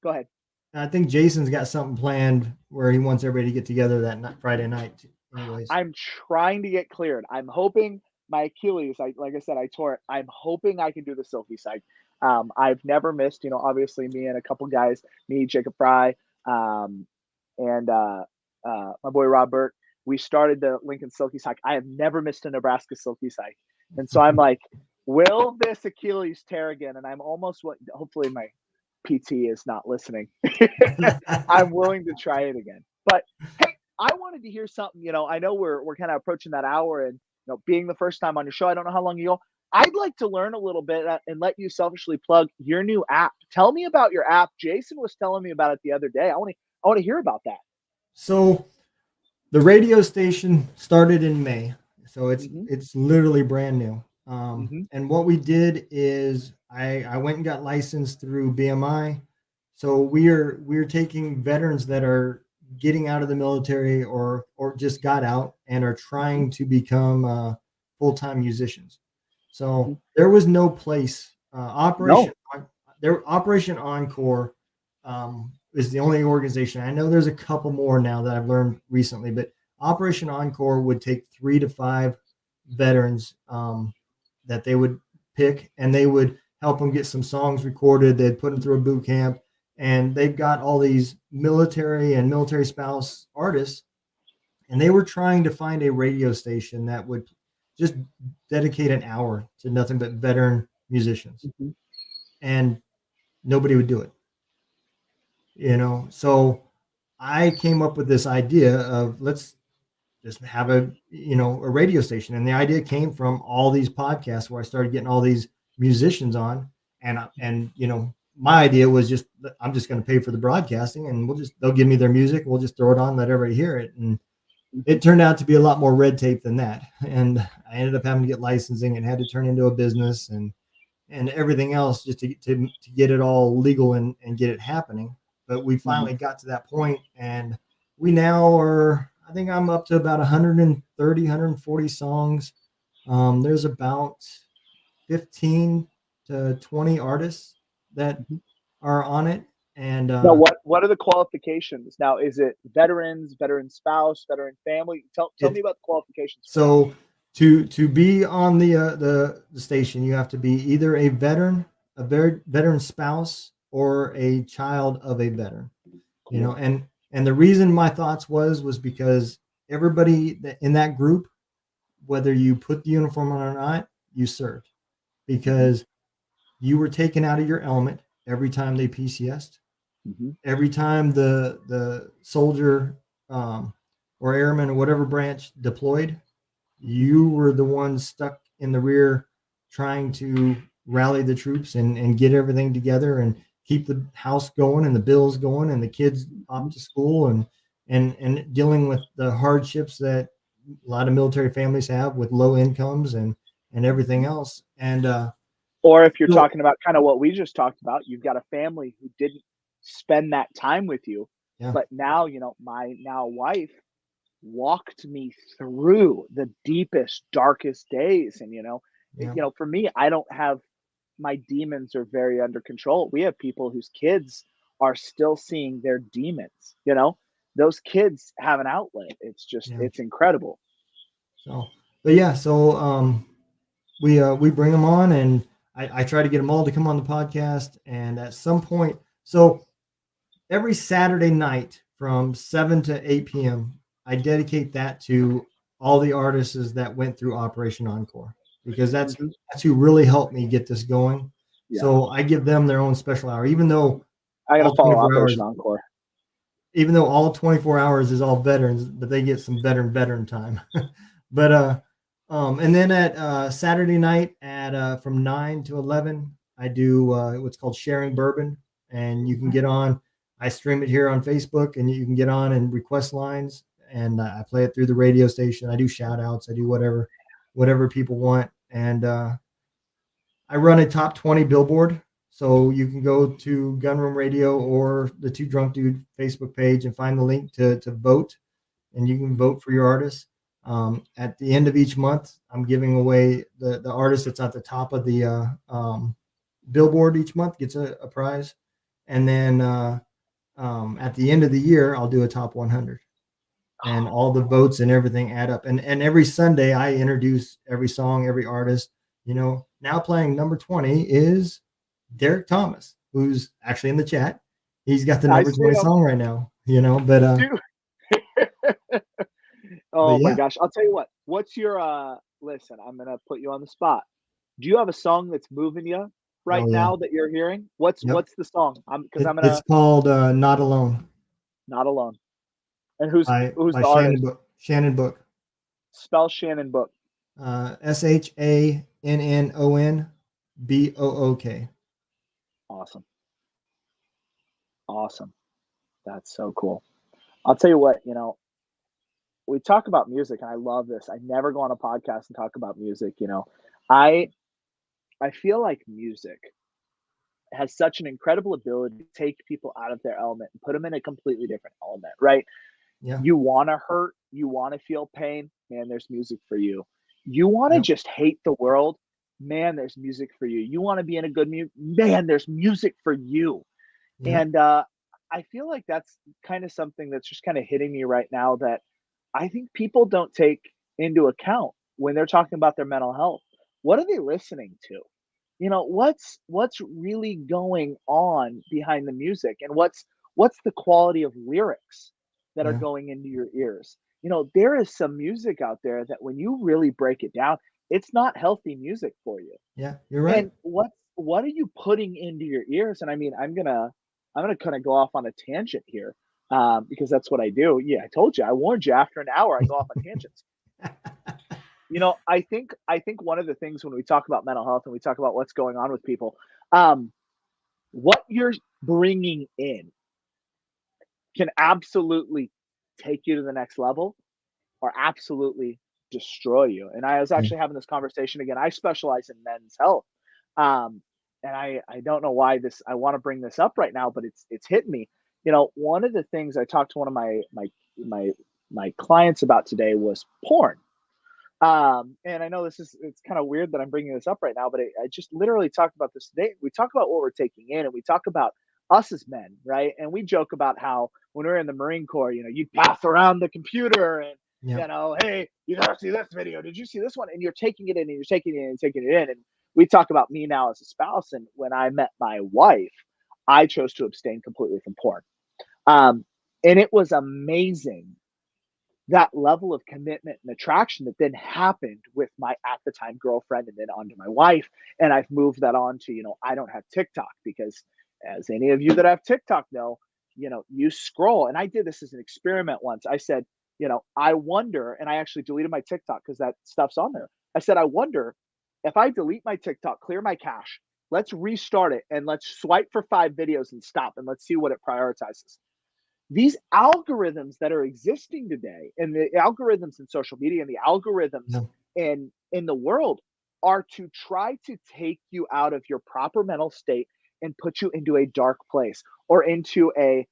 Go ahead. I think Jason's got something planned where he wants everybody to get together that Friday night. Anyways, I'm trying to get cleared. I'm hoping my Achilles, like I said, I tore it. I'm hoping I can do the Silky side. I've never missed, obviously me and a couple guys, me, Jacob Fry, and my boy Rob Burke. We started the Lincoln Silky hike. I have never missed a Nebraska Silky hike. And so I'm like, will this Achilles tear again? And I'm almost, hopefully my PT is not listening. I'm willing to try it again. But hey, I wanted to hear something. I know we're kind of approaching that hour, and being the first time on your show, I don't know how long you go. I'd like to learn a little bit and let you selfishly plug your new app. Tell me about your app. Jason was telling me about it the other day. I want to hear about that. So The radio station started in May, so Mhm. it's literally brand new. Mhm. And what we did is I went and got licensed through BMI. So we're taking veterans that are getting out of the military or just got out and are Mhm. trying to become full-time musicians. So Mhm. there was no place. No. Operation Encore is the only organization. I know there's a couple more now that I've learned recently, but Operation Encore would take 3 to 5 veterans that they would pick, and they would help them get some songs recorded. They'd put them through a boot camp, and they've got all these military and military spouse artists, and they were trying to find a radio station that would just dedicate an hour to nothing but veteran musicians, Mhm. and nobody would do it. So I came up with this idea of let's just have a radio station, and the idea came from all these podcasts where I started getting all these musicians on, and my idea was just I'm just going to pay for the broadcasting, and they'll give me their music, we'll just throw it on, let everybody hear it. And Mhm. it turned out to be a lot more red tape than that, and I ended up having to get licensing and had to turn into a business and everything else just to get it all legal and get it happening. But we Mhm. finally got to that point, and we now are, I think I'm up to about 130, 140 songs. There's about 15 to 20 artists that Mhm. are on it. And Now, what are the qualifications? Now, is it veterans, veteran spouse, veteran family? Tell me it about the qualifications for that. so to be on the station, you have to be either a veteran, veteran spouse, or a child of a veteran. you know Cool. and and the reason my thoughts was because everybody in that group, whether you put the uniform on or not, you served, Mhm. because you were taken out of your element every time they PCS'd, Mhm. every time the soldier, or airman or whatever branch deployed. Mhm. You were the one stuck in the rear trying to rally the troops and get everything together and keep the house going and the bills going and the kids off Mhm. to school, and dealing with the hardships that a lot of military families have with low incomes and everything Mhm. else. And Or if you're so talking about kind of what we just talked about, you've got a family who didn't spend that time with you, yeah, but now, my now wife walked me through the deepest, darkest days. And, yeah, for me, I don't have my demons are very under control. We have people whose kids are still seeing their demons. Those kids have an outlet. yeah. It's incredible. So, but yeah, so we bring them on, and I try to get them all to come on the podcast, and at some point, so every Saturday night from 7 to 8 p.m., I dedicate that to all the artists that went through Operation Encore, because Mhm. that's who really helped me get this going. Yeah. So I give them their own special hour, I got to all follow 24 Operation hours, Encore. even though all 24 hours is all veterans, but they get some veteran time. But and then at Saturday night at from 9 to 11, I do what's called sharing bourbon, and you can get on. I stream it here on Facebook, and you can get on and request lines, and I play it through the radio station. I do shout outs, I do whatever people want, and I run a top 20 billboard. So you can go to Gunroom Radio or the Two Drunk Dude Facebook page and find the link to vote, and you can vote for your artist. At the end of each month, I'm giving away the artist that's at the top of the billboard each month gets a prize. And then at the end of the year, I'll do a top 100, and all the votes and everything add up. And every Sunday, I introduce every song, every artist. Now playing number 20 is Derek Thomas, who's actually in the chat. He's got the I number see 20 them. song right now. But Dude. but Oh my yeah, gosh. I'll tell you what. What's your listen, I'm gonna put you on the spot. Do you have a song that's moving you right oh yeah, now that you're hearing? What's yep. what's the song? I'm because I'm It's gonna called "Not Alone" not alone. And who's by the artist? Shannon Book. Spell Shannon Book. SHANNONBOOK. Awesome. Awesome. That's so cool. I'll tell you what, we talk about music, and I love this. I never go on a podcast and talk about music. I I feel like music has such an incredible ability to take people out of their element and put them in a completely different element, right? Yeah. You want to hurt, you want to feel pain, man, there's music for you. You want to Yep. just hate the world, man, there's music for you. You want to be in a good mood, man, there's music for you. Yep. And I feel like that's kind of something that's just kind of hitting me right now that I think people don't take into account when they're talking about their mental health. What are they listening to? What's really going on behind the music, and what's the quality of lyrics that are Yeah. going into your ears? There is some music out there that when you really break it down, it's not healthy music for you. Yeah. You're right. And what are you putting into your ears? And I mean, I'm gonna kind of go off on a tangent here, because that's what I do. Yeah, I told you, I warned you. After an hour, I go off on tangents. I think one of the things when we talk about mental health and we talk about what's going on with people, um, what you're bringing in can absolutely take you to the next level or absolutely destroy you. And I was Yeah. actually having this conversation again. I specialize in men's health. And I don't know why this I want to bring this up right now, but it's hit me. One of the things I talked to one of my my clients about today was porn. And I know it's kind of weird that I'm bringing this up right now, but I just literally talked about this today. We talk about what we're taking in, and we talk about us as men, right? And we joke about how when we were in the Marine Corps, you'd pass around the computer and Yeah. hey, you gotta see this video. Did you see this one? And you're taking it in, and you're taking it in, and taking it in. And we talk about me now as a spouse, and when I met my wife, I chose to abstain completely from porn. Um, and it was amazing that level of commitment and attraction that then happened with my at the time girlfriend and then onto my wife. And I've moved that on to, I don't have TikTok because, as any of you that have TikTok know, you scroll. And I did this as an experiment once. I said, I wonder, and I actually deleted my TikTok because that stuff's on there. I said, I wonder if I delete my TikTok, clear my cache, let's restart it and let's swipe for 5 videos and stop and let's see what it prioritizes. These algorithms that are existing today, and the algorithms in social media and the algorithms Yeah. in the world, are to try to take you out of your proper mental state and put you into a dark place or into a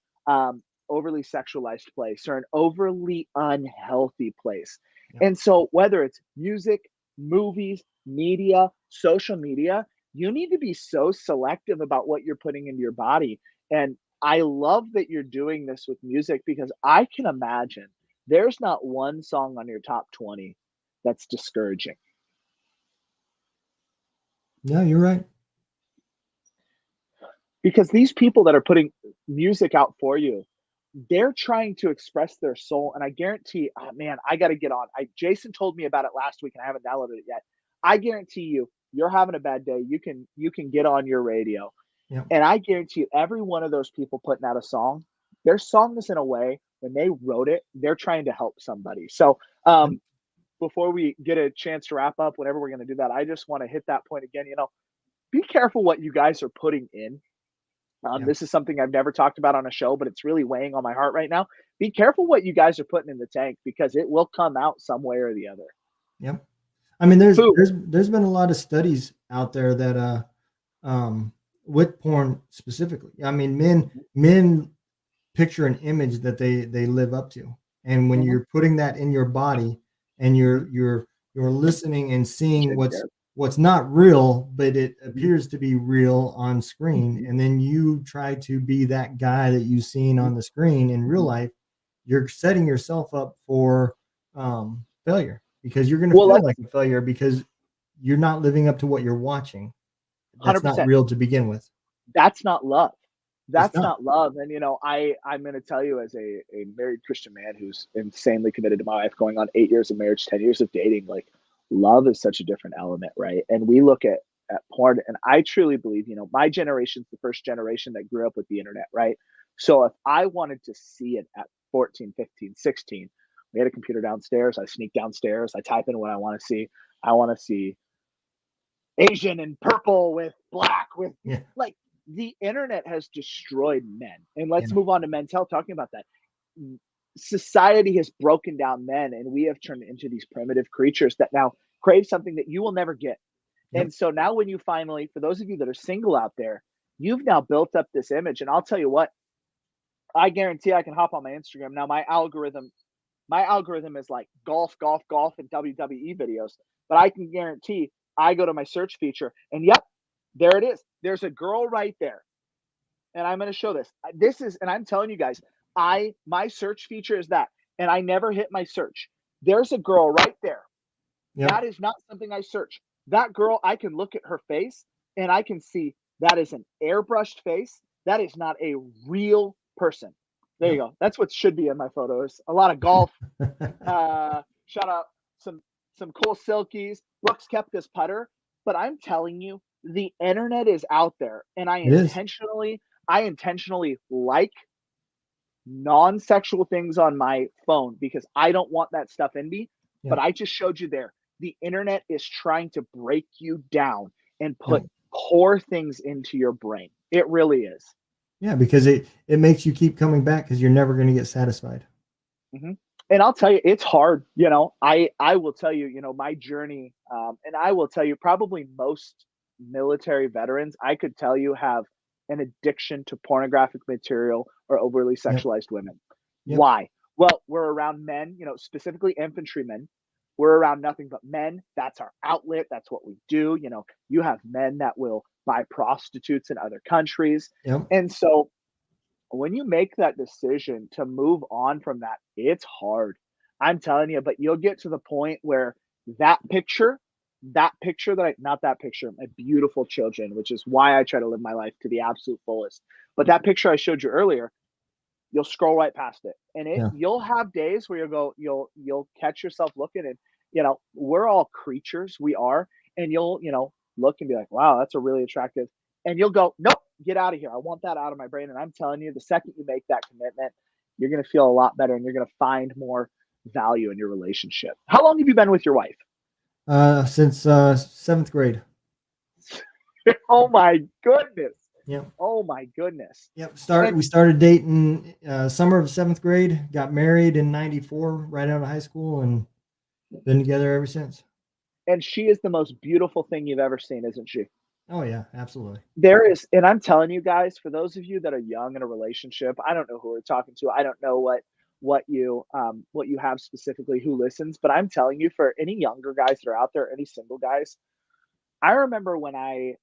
overly sexualized place or an overly unhealthy place. Yeah. And so whether it's music, movies, media, social media, you need to be so selective about what you're putting into your body. And I love that you're doing this with music because I can imagine there's not one song on your top 20 that's discouraging. Yeah. You're right. Because these people that are putting music out for you, they're trying to express their soul. And I guarantee, oh man, I got to get on. Jason told me about it last week and I haven't downloaded it yet. I guarantee you're having a bad day. You can get on your radio. Yeah. And I guarantee you, every one of those people putting out a song, their song is in a way when they wrote it, they're trying to help somebody. So Yeah. before we get a chance to wrap up, whenever we're going to do that, I just want to hit that point again. Be careful what you guys are putting in. Yeah. This is something I've never talked about on a show, but it's really weighing on my heart right now. Be careful what you guys are putting in the tank because it will come out some way or the other. Yeah. I mean, there's Food. there's there's been a lot of studies out there that um with porn specifically. I mean, men picture an image that they live up to, and when Mhm. you're putting that in your body and you're listening and seeing Chin check. what's not real but it Mhm. appears to be real on screen, Mhm. and then you try to be that guy that you've seen Mhm. on the screen in real Mhm. life, you're setting yourself up for failure, because you're going to Well, feel that's like a failure because you're not living up to what you're watching. That's not 100%. real to begin with. That's not love. It's That's not. not love. And I'm going to tell you, as a married Christian man who's insanely committed to my wife, going on 8 years of marriage, 10 years of dating, like love is such a different element, right? And we look at porn, and I truly believe, my generation's the first generation that grew up with the internet, right? So if I wanted to see it at 14, 15, 16, we had a computer downstairs. I sneak downstairs. I type in what I want to see. I want to see Asian and purple with black with Yeah. like the internet has destroyed men. And Yeah. let's move on to men's health talking about that. society has broken down men, and we have turned into these primitive creatures that now crave something that you will never get. Yep. And so now when you finally, for those of you that are single out there, you've now built up this image. And I'll tell you what, I guarantee I can hop on my Instagram. Now my algorithm is like golf, golf, golf, and WWE videos. But I can guarantee I go to my search feature and yep, there it is. There's a girl right there. And I'm going to show this. This is, and I'm telling you guys, my search feature is that, and I never hit my search. There's a girl right there. Yep. That is not something I search. That girl, I can look at her face and I can see that is an airbrushed face. That is not a real person. There you Yep. go. That's what should be in my photos. A lot of golf. Shout out some cool silkies. Brooks Koepka's putter. But I'm telling you, the internet is out there, and It is. I intentionally like non-sexual things on my phone because I don't want that stuff in me. But Yep. I just showed you there. The internet is trying to break you down and put Yep. poor things into your brain. It really is. Yeah, because it makes you keep coming back because you're never going to get satisfied. hmm And I'll tell you, it's hard. I will tell you, my journey, and I will tell you, probably most military veterans, I could tell you, have an addiction to pornographic material or overly Yep. sexualized women. Yep. Why? Well, we're around men, specifically infantrymen. We're around nothing but men. That's our outlet. That's what we do. You have men that will buy prostitutes in other countries. Yep. And so when you make that decision to move on from that, it's hard. I'm telling you, but you'll get to the point where that picture, not that picture, my beautiful children, which is why I try to live my life to the absolute fullest. But that picture I showed you earlier, you'll scroll right past it. And Yeah. you'll have days where you'll catch yourself looking and, we're all creatures. We are. And you'll, look and be like, wow, that's a really attractive. And you'll go, nope, get out of here. I want that out of my brain. And I'm telling you, the second you make that commitment, you're going to feel a lot better and you're going to find more value in your relationship. How long have you been with your wife? Since seventh grade. Oh my goodness. Yep. Oh my goodness. Yep. And We started dating summer of seventh grade. Got married in '94, right out of high school, and been together ever since. and she is the most beautiful thing you've ever seen, isn't she? Oh yeah, absolutely. There is, and I'm telling you guys, for those of you that are young in a relationship, I don't know who we're talking to. I don't know what you have specifically who listens, but I'm telling you, for any younger guys that are out there, any single guys, I remember when I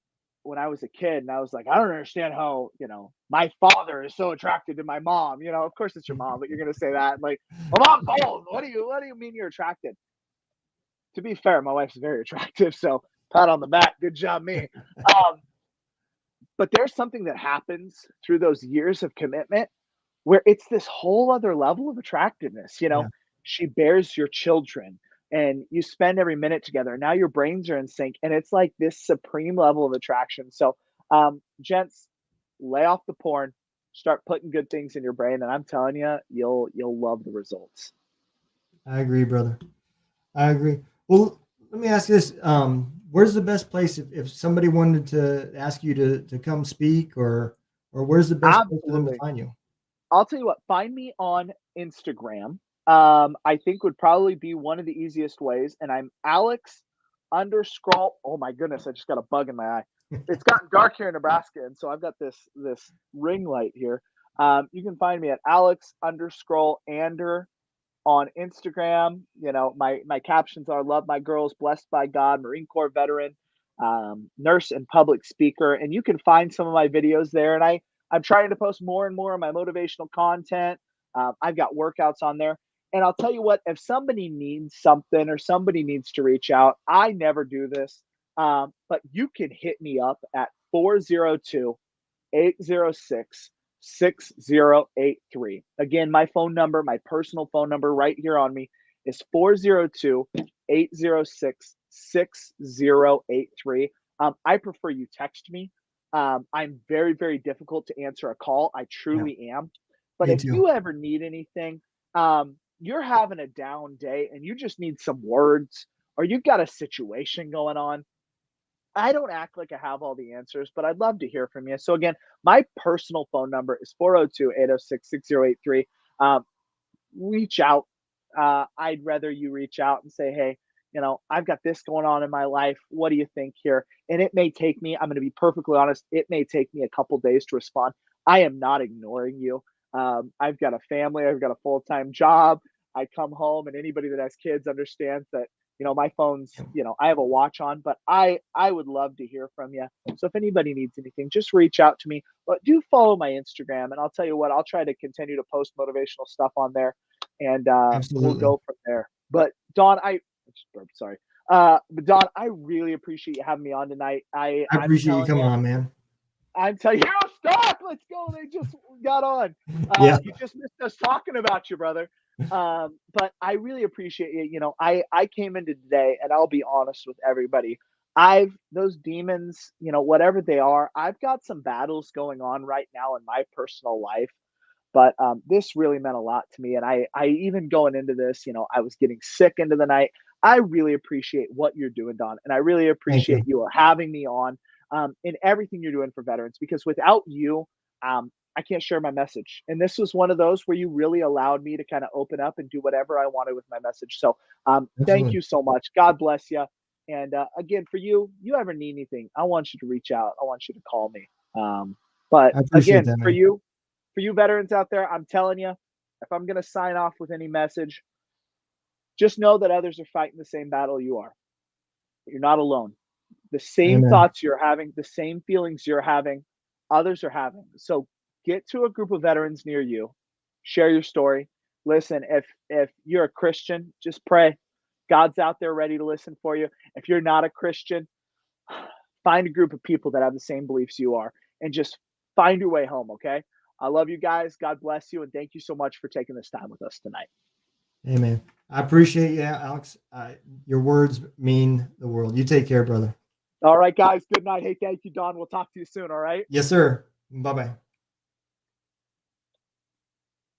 was a kid and I was like, I don't understand how, my father is so attracted to my mom. Of course it's your mom, but you're gonna say that like, my mom's old. What do you mean you're attracted? To be fair, my wife's very attractive, so pat on the back, good job me. Um, but there's something that happens through those years of commitment where it's this whole other level of attractiveness. Yeah. She bears your children and you spend every minute together. Now your brains are in sync and it's like this supreme level of attraction. So, gents, lay off the porn, start putting good things in your brain, and I'm telling you, you'll love the results. I agree, brother. I agree. Well, let me ask you this: where's the best place if somebody wanted to ask you to come speak, or where's the best place for them to Absolutely. find you? I'll tell you what, find me on Instagram. I think would probably be one of the easiest ways. And I'm Alex underscore. Oh my goodness, I just got a bug in my eye. It's gotten dark here in Nebraska, and so I've got this ring light here. You can find me at Alex underscore Ander on Instagram. My captions are love my girls, blessed by God, Marine Corps veteran, nurse and public speaker. And you can find some of my videos there. And I'm trying to post more and more of my motivational content. I've got workouts on there. And I'll tell you what, if somebody needs something or somebody needs to reach out, I never do this. But you can hit me up at 402 806 6083. Again, my phone number, my personal phone number right here on me is 402 806 6083. I prefer you text me. I'm very, very difficult to answer a call. I Yeah, truly am. But me if too. you ever need anything, you're having a down day and you just need some words or you've got a situation going on, I don't act like I have all the answers, but I'd love to hear from you. So again, my personal phone number is 402 806 6083. reach out. I'd rather you reach out and say, hey, I've got this going on in my life. What do you think here? And it may take me, I'm going to be perfectly honest, it may take me a couple days to respond. I am not ignoring you. I've got a family, I've got a full time job. I come home, and anybody that has kids understands that, my phone's, I have a watch on, but I would love to hear from you. So if anybody needs anything, just reach out to me. But do follow my Instagram, and I'll tell you what, I'll try to continue to post motivational stuff on there, and we'll Absolutely. go from there. But Don, sorry. But Don, I really appreciate you having me on tonight. I I'm appreciate you telling coming you, on, man. oh, stop! Let's go. They just got on. Yeah. You just missed us talking about you, brother. But I really appreciate you. I came into today, and I'll be honest with everybody. Those demons, whatever they are, I've got some battles going on right now in my personal life. But this really meant a lot to me, and I even going into this, I was getting sick into the night. I really appreciate what you're doing, Don, and I really Thank appreciate you. you having me on in everything you're doing for veterans. Because without you, I can't share my message. And this was one of those where you really allowed me to kind of open up and do whatever I wanted with my message. So thank Absolutely. you so much. God bless you. And again, for you ever need anything, I want you to reach out. I want you to call me. But I appreciate again, that, man. for you veterans out there, I'm telling you, if I'm going to sign off with any message, just know that others are fighting the same battle you are. You're not alone. The same Amen. thoughts you're having, the same feelings you're having, others are having. So get to a group of veterans near you, share your story. Listen, if you're a Christian, just pray. God's out there ready to listen for you. If you're not a Christian, find a group of people that have the same beliefs you are and just find your way home, okay? I love you guys. God bless you. And thank you so much for taking this time with us tonight. Amen. I appreciate you, Alex. Your words mean the world. You take care, brother. All right, guys. Good night. Hey, thank you, Don. We'll talk to you soon. All right. Yes, sir. Bye bye.